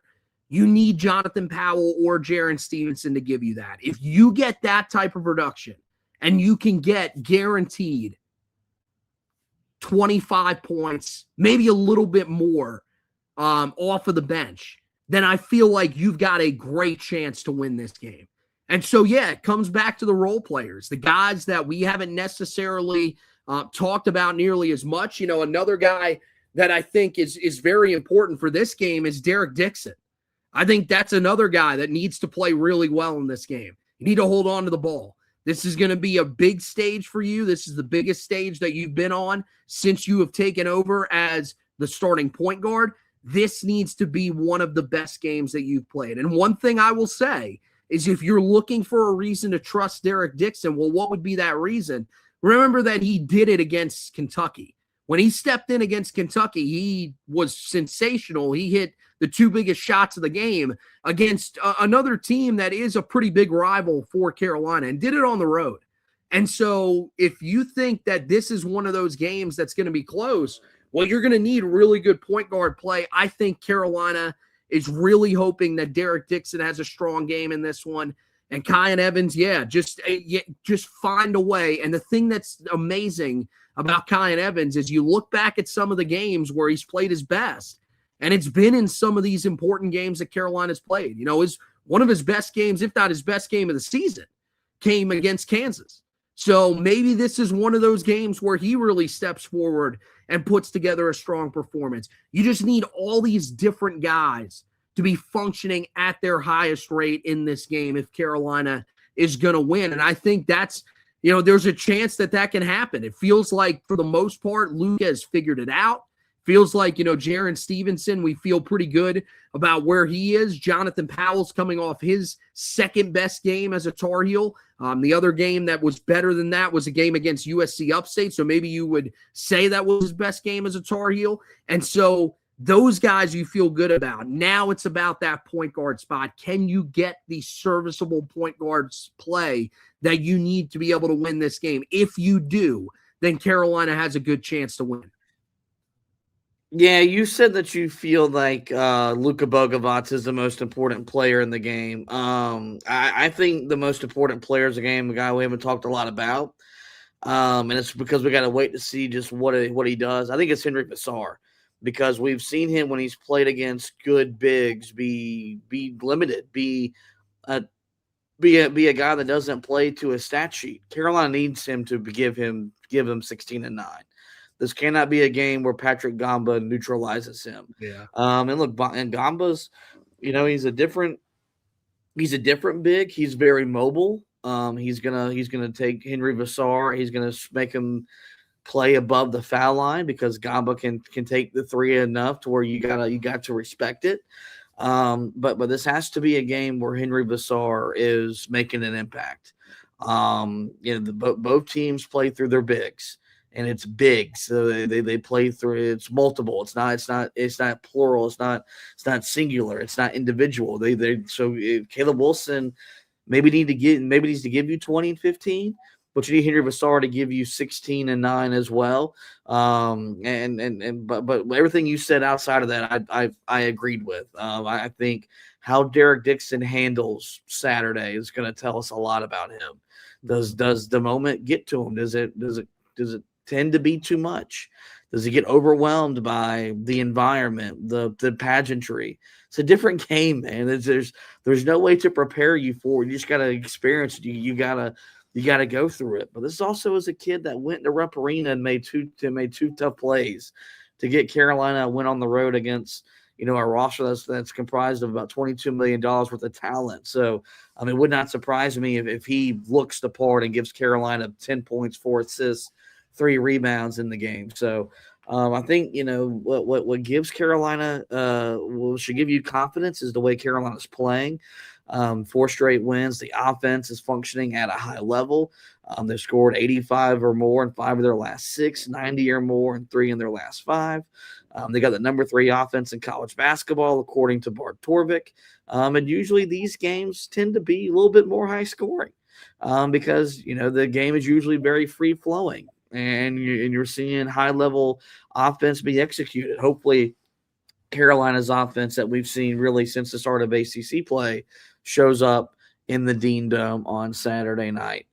You need Jonathan Powell or Jaren Stevenson to give you that. If you get that type of production and you can get guaranteed 25 points, maybe a little bit more off of the bench, then I feel like you've got a great chance to win this game. And so, yeah, it comes back to the role players, the guys that we haven't necessarily talked about nearly as much. Another guy that I think is very important for this game is Derek Dixon. I think that's another guy that needs to play really well in this game. You need to hold on to the ball. This is going to be a big stage for you. This is the biggest stage that you've been on since you have taken over as the starting point guard. This needs to be one of the best games that you've played. And one thing I will say is if you're looking for a reason to trust Derek Dixon, well, what would be that reason? Remember that he did it against Kentucky. When he stepped in against Kentucky, he was sensational. He hit the 2 biggest shots of the game against another team that is a pretty big rival for Carolina and did it on the road. And so if you think that this is one of those games that's going to be close, well, you're going to need really good point guard play. I think Carolina is really hoping that Derek Dixon has a strong game in this one. And Kyan Evans, just find a way. And the thing that's amazing about Kyan Evans is you look back at some of the games where he's played his best, and it's been in some of these important games that Carolina's played. One of his best games, if not his best game of the season, came against Kansas. So maybe this is one of those games where he really steps forward and puts together a strong performance. You just need all these different guys to be functioning at their highest rate in this game if Carolina is going to win. And I think that's, there's a chance that can happen. It feels like for the most part, Luke has figured it out. Feels like, Jaren Stevenson, we feel pretty good about where he is. Jonathan Powell's coming off his second best game as a Tar Heel. The other game that was better than that was a game against USC Upstate. So maybe you would say that was his best game as a Tar Heel. And so those guys you feel good about. Now it's about that point guard spot. Can you get the serviceable point guards play that you need to be able to win this game? If you do, then Carolina has a good chance to win. Yeah, you said that you feel like Luka Bogovac is the most important player in the game. I think the most important player in the game, a guy we haven't talked a lot about, and it's because we got to wait to see just what he does. I think it's Henry Vassar, because we've seen him when he's played against good bigs be limited, be a guy that doesn't play to a stat sheet. Carolina needs him to give him 16 and 9. This cannot be a game where Patrick Gamba neutralizes him. Yeah. And look, and Gamba's, he's a different big. He's very mobile. He's gonna take Henry Vassar. He's gonna make him play above the foul line because Gamba can take the three enough to where you got to respect it. But this has to be a game where Henry Vassar is making an impact. Both teams play through their bigs. And it's big, so they play through. It's multiple. It's not plural. It's not singular. It's not individual. So Caleb Wilson maybe needs to give you 20 and 15, but you need Henry Vassar to give you 16 and 9 as well. But everything you said outside of that, I agreed with. I think how Derek Dixon handles Saturday is going to tell us a lot about him. Does the moment get to him? Does it tend to be too much? Does he get overwhelmed by the environment, the pageantry? It's a different game, man. There's no way to prepare you for it. You just got to experience it. You gotta go through it. But this also is a kid that went to Rupp Arena and made two tough plays to get Carolina a win on the road against a roster that's comprised of about $22 million worth of talent. So, it would not surprise me if he looks the part and gives Carolina 10 points, 4 assists, 3 rebounds in the game. So, I think, what gives Carolina, should give you confidence is the way Carolina's playing. 4 straight wins. The offense is functioning at a high level. They've scored 85 or more in 5 of their last 6, 90 or more in 3 in their last 5. They got the number 3 offense in college basketball, according to Bart Torvik. And usually these games tend to be a little bit more high scoring because, the game is usually very free flowing and you're seeing high level offense be executed. Hopefully Carolina's offense that we've seen really since the start of ACC play shows up in the Dean Dome on Saturday night.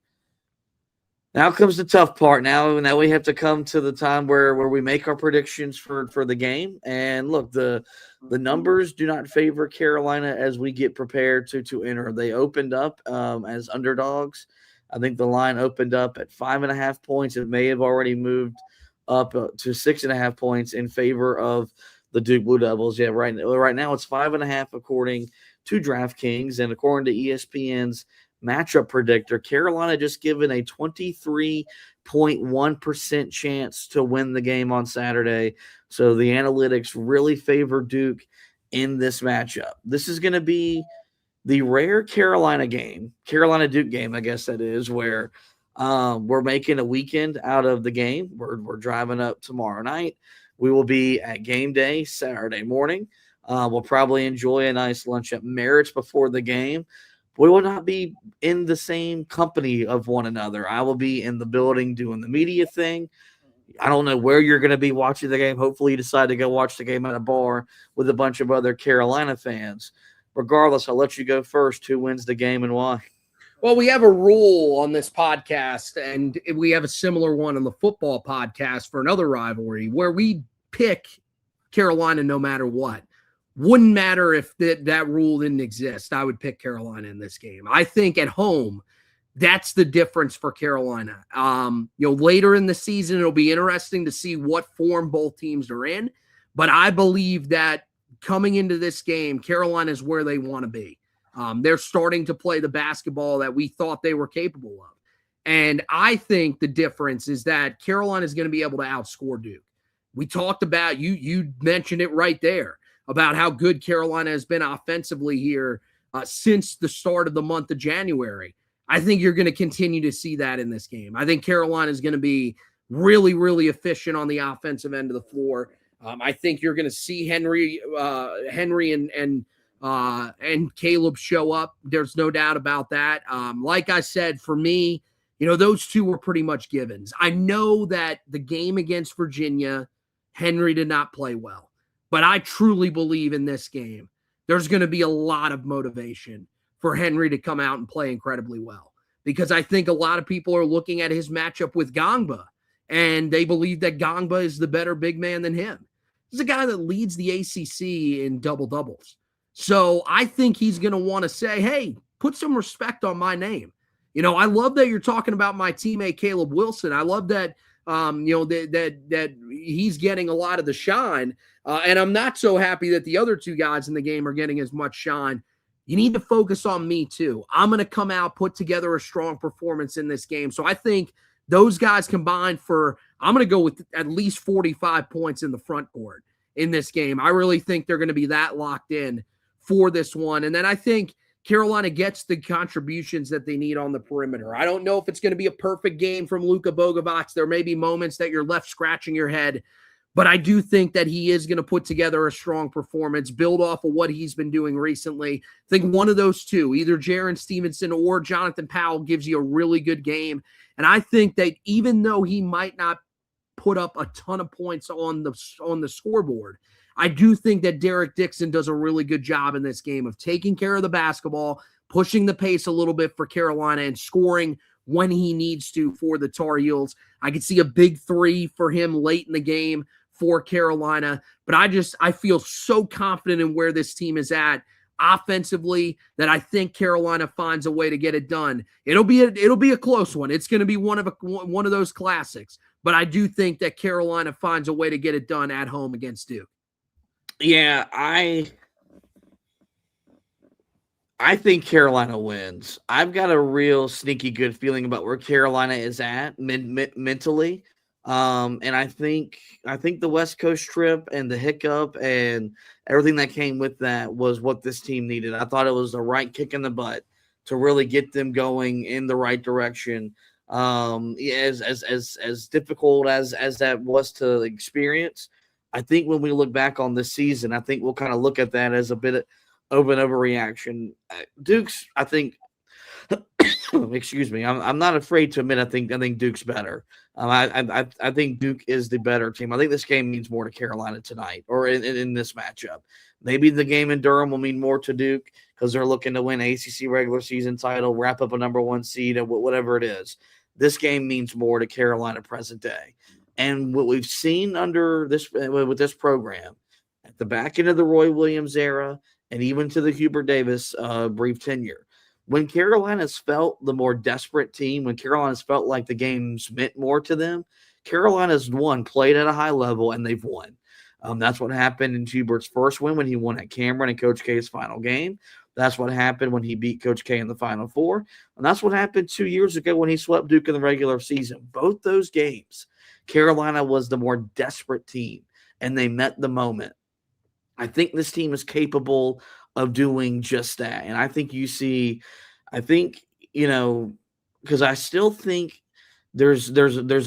Now comes the tough part. Now we have to come to the time where we make our predictions for the game. And look, the numbers do not favor Carolina as we get prepared to enter. They opened up as underdogs. I think the line opened up at 5.5 points. It may have already moved up to 6.5 points in favor of the Duke Blue Devils. Yeah, right now it's 5.5 according to DraftKings, and according to ESPN's matchup predictor, Carolina just given a 23.1% chance to win the game on Saturday. So the analytics really favor Duke in this matchup. This is going to be the rare Carolina Duke game, I guess that is, where we're making a weekend out of the game. We're driving up tomorrow night. We will be at game day Saturday morning. We'll probably enjoy a nice lunch at Merritt's before the game. We will not be in the same company of one another. I will be in the building doing the media thing. I don't know where you're going to be watching the game. Hopefully you decide to go watch the game at a bar with a bunch of other Carolina fans. Regardless, I'll let you go first. Who wins the game and why? Well, we have a rule on this podcast, and we have a similar one on the football podcast for another rivalry where we pick Carolina no matter what. Wouldn't matter if that rule didn't exist. I would pick Carolina in this game. I think at home, that's the difference for Carolina. Later in the season, it'll be interesting to see what form both teams are in. But I believe that coming into this game, Carolina is where they want to be. They're starting to play the basketball that we thought they were capable of. And I think the difference is that Carolina is going to be able to outscore Duke. We talked about, you mentioned it right there, about how good Carolina has been offensively here since the start of the month of January. I think you're going to continue to see that in this game. I think Carolina is going to be really, really efficient on the offensive end of the floor. I think you're going to see Henry and Caleb show up. There's no doubt about that. Like I said, for me, those two were pretty much givens. I know that the game against Virginia, Henry did not play well. But I truly believe in this game, there's going to be a lot of motivation for Henry to come out and play incredibly well. Because I think a lot of people are looking at his matchup with Gongba, and they believe that Gongba is the better big man than him. He's a guy that leads the ACC in double-doubles. So I think he's going to want to say, hey, put some respect on my name. I love that you're talking about my teammate Caleb Wilson. I love that, that he's getting a lot of the shine. And I'm not so happy that the other two guys in the game are getting as much shine. You need to focus on me too. I'm going to come out, put together a strong performance in this game. So I think those guys combined I'm going to go with at least 45 points in the front court in this game. I really think they're going to be that locked in for this one. And then I think Carolina gets the contributions that they need on the perimeter. I don't know if it's going to be a perfect game from Luka Bogovac. There may be moments that you're left scratching your head. But I do think that he is going to put together a strong performance, build off of what he's been doing recently. I think one of those two, either Jaren Stevenson or Jonathan Powell, gives you a really good game. And I think that even though he might not put up a ton of points on the scoreboard, I do think that Derek Dixon does a really good job in this game of taking care of the basketball, pushing the pace a little bit for Carolina, and scoring when he needs to for the Tar Heels. I could see a big 3 for him late in the game for Carolina, but I feel so confident in where this team is at offensively that I think Carolina finds a way to get it done. It'll be a close one. It's going to be one of those classics, but I do think that Carolina finds a way to get it done at home against Duke. Yeah, I think Carolina wins. I've got a real sneaky good feeling about where Carolina is at mentally. And I think the West Coast trip and the hiccup and everything that came with that was what this team needed. I thought it was the right kick in the butt to really get them going in the right direction. Yeah, as difficult as that was to experience, I think when we look back on this season, I think we'll kind of look at that as a bit of an overreaction. Duke's, I think, excuse me, I'm not afraid to admit I think Duke's better. I think Duke is the better team. I think this game means more to Carolina tonight, or in this matchup. Maybe the game in Durham will mean more to Duke because they're looking to win ACC regular season title, wrap up a number one seed, and whatever it is. This game means more to Carolina present day. And what we've seen under this with this program at the back end of the Roy Williams era, and even to the Hubert Davis brief tenure, when Carolina's felt the more desperate team, when Carolina's felt like the games meant more to them, Carolina's played at a high level, and they've won. That's what happened in Hubert's first win when he won at Cameron in Coach K's final game. That's what happened when he beat Coach K in the Final Four. And that's what happened 2 years ago when he swept Duke in the regular season. Both those games, Carolina was the more desperate team, and they met the moment. I think this team is capable of doing just that. And I think, because I still think there's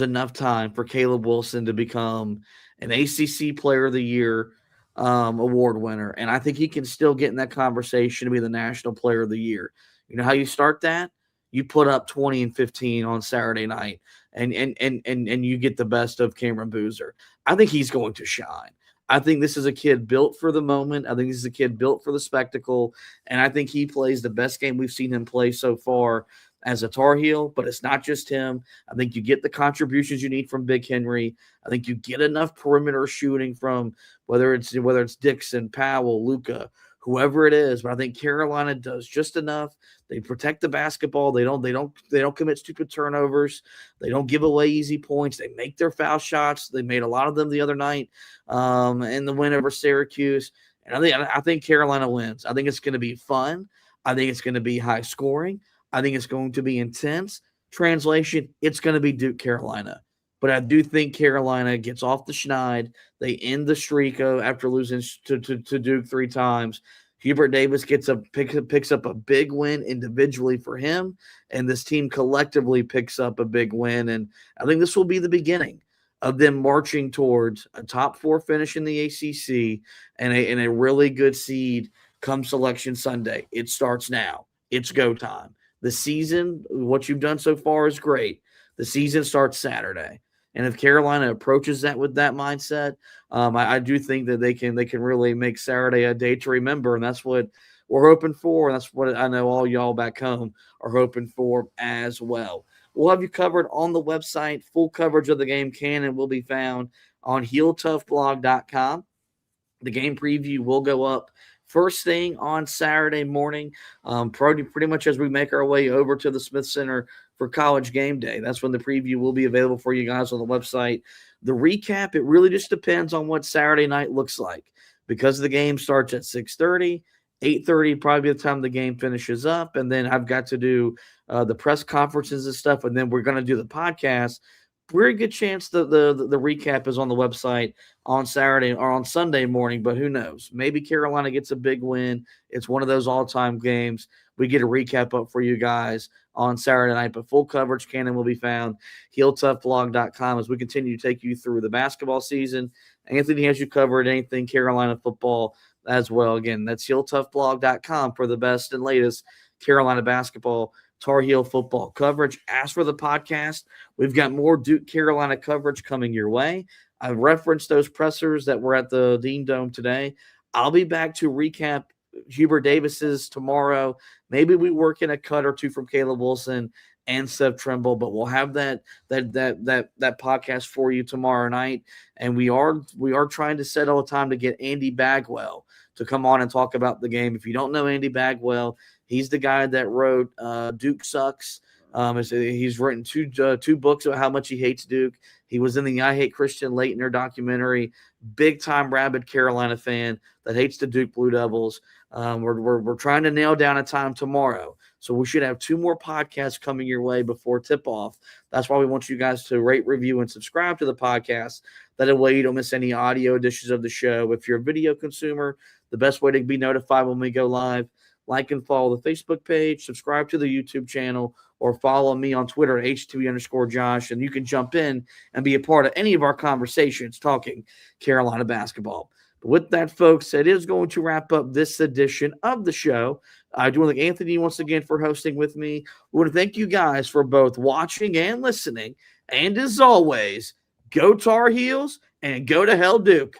enough time for Caleb Wilson to become an ACC Player of the Year award winner, and I think he can still get in that conversation to be the National Player of the Year. You know how you start that? You put up 20 and 15 on Saturday night, and you get the best of Cameron Boozer. I think he's going to shine. I think this is a kid built for the moment. I think this is a kid built for the spectacle, and I think he plays the best game we've seen him play so far as a Tar Heel, but it's not just him. I think you get the contributions you need from Big Henry. I think you get enough perimeter shooting from whether it's Dixon, Powell, Luka, whoever it is. But I think Carolina does just enough. They protect the basketball. They don't commit stupid turnovers. They don't give away easy points. They make their foul shots. They made a lot of them the other night in the win over Syracuse. And I think Carolina wins. I think it's going to be fun. I think it's going to be high scoring. I think it's going to be intense. Translation, it's going to be Duke Carolina. But I do think Carolina gets off the schneid. They end the streak after losing to Duke 3 times. Hubert Davis picks up a big win individually for him, and this team collectively picks up a big win. And I think this will be the beginning of them marching towards a top 4 finish in the ACC and a really good seed come Selection Sunday. It starts now. It's go time. The season, what you've done so far is great. The season starts Saturday. And if Carolina approaches that with that mindset, I do think that they can really make Saturday a day to remember. And that's what we're hoping for. And that's what I know all y'all back home are hoping for as well. We'll have you covered on the website. Full coverage of the game can and will be found on HeelToughBlog.com. The game preview will go up first thing on Saturday morning, pretty much as we make our way over to the Smith Center for College Game Day. That's when the preview will be available for you guys on the website. The recap, it really just depends on what Saturday night looks like. Because the game starts at 6:30, 8:30 probably by the time the game finishes up, and then I've got to do the press conferences and stuff, and then we're going to do the podcast. Very good chance the recap is on the website on Saturday or on Sunday morning, but who knows? Maybe Carolina gets a big win. It's one of those all-time games. We get a recap up for you guys on Saturday night, but full coverage can and will be found HeelToughBlog.com as we continue to take you through the basketball season. Anthony has you covered anything Carolina football as well. Again, that's HeelToughBlog.com for the best and latest Carolina basketball, Tar Heel football coverage. As for the podcast, we've got more Duke Carolina coverage coming your way. I referenced those pressers that were at the Dean Dome today. I'll be back to recap Hubert Davis's tomorrow. Maybe we work in a cut or two from Caleb Wilson and Seth Trimble, but we'll have that podcast for you tomorrow night. And we are trying to settle a time to get Andy Bagwell to come on and talk about the game. If you don't know Andy Bagwell, he's the guy that wrote Duke Sucks He's written two books about how much he hates Duke. He was in the I Hate Christian Leitner documentary. Big time rabid Carolina fan that hates the Duke Blue Devils. We're trying to nail down a time tomorrow, so we should have 2 more podcasts coming your way before tip off. That's why we want you guys to rate, review, and subscribe to the podcast. That way you don't miss any audio editions of the show. If you're a video consumer, the best way to be notified when we go live, like and follow the Facebook page, subscribe to the YouTube channel, or follow me on Twitter at HTV_Josh, and you can jump in and be a part of any of our conversations talking Carolina basketball. But with that, folks, it is going to wrap up this edition of the show. I do want to thank Anthony once again for hosting with me. We want to thank you guys for both watching and listening. And as always, go Tar Heels and go to hell, Duke.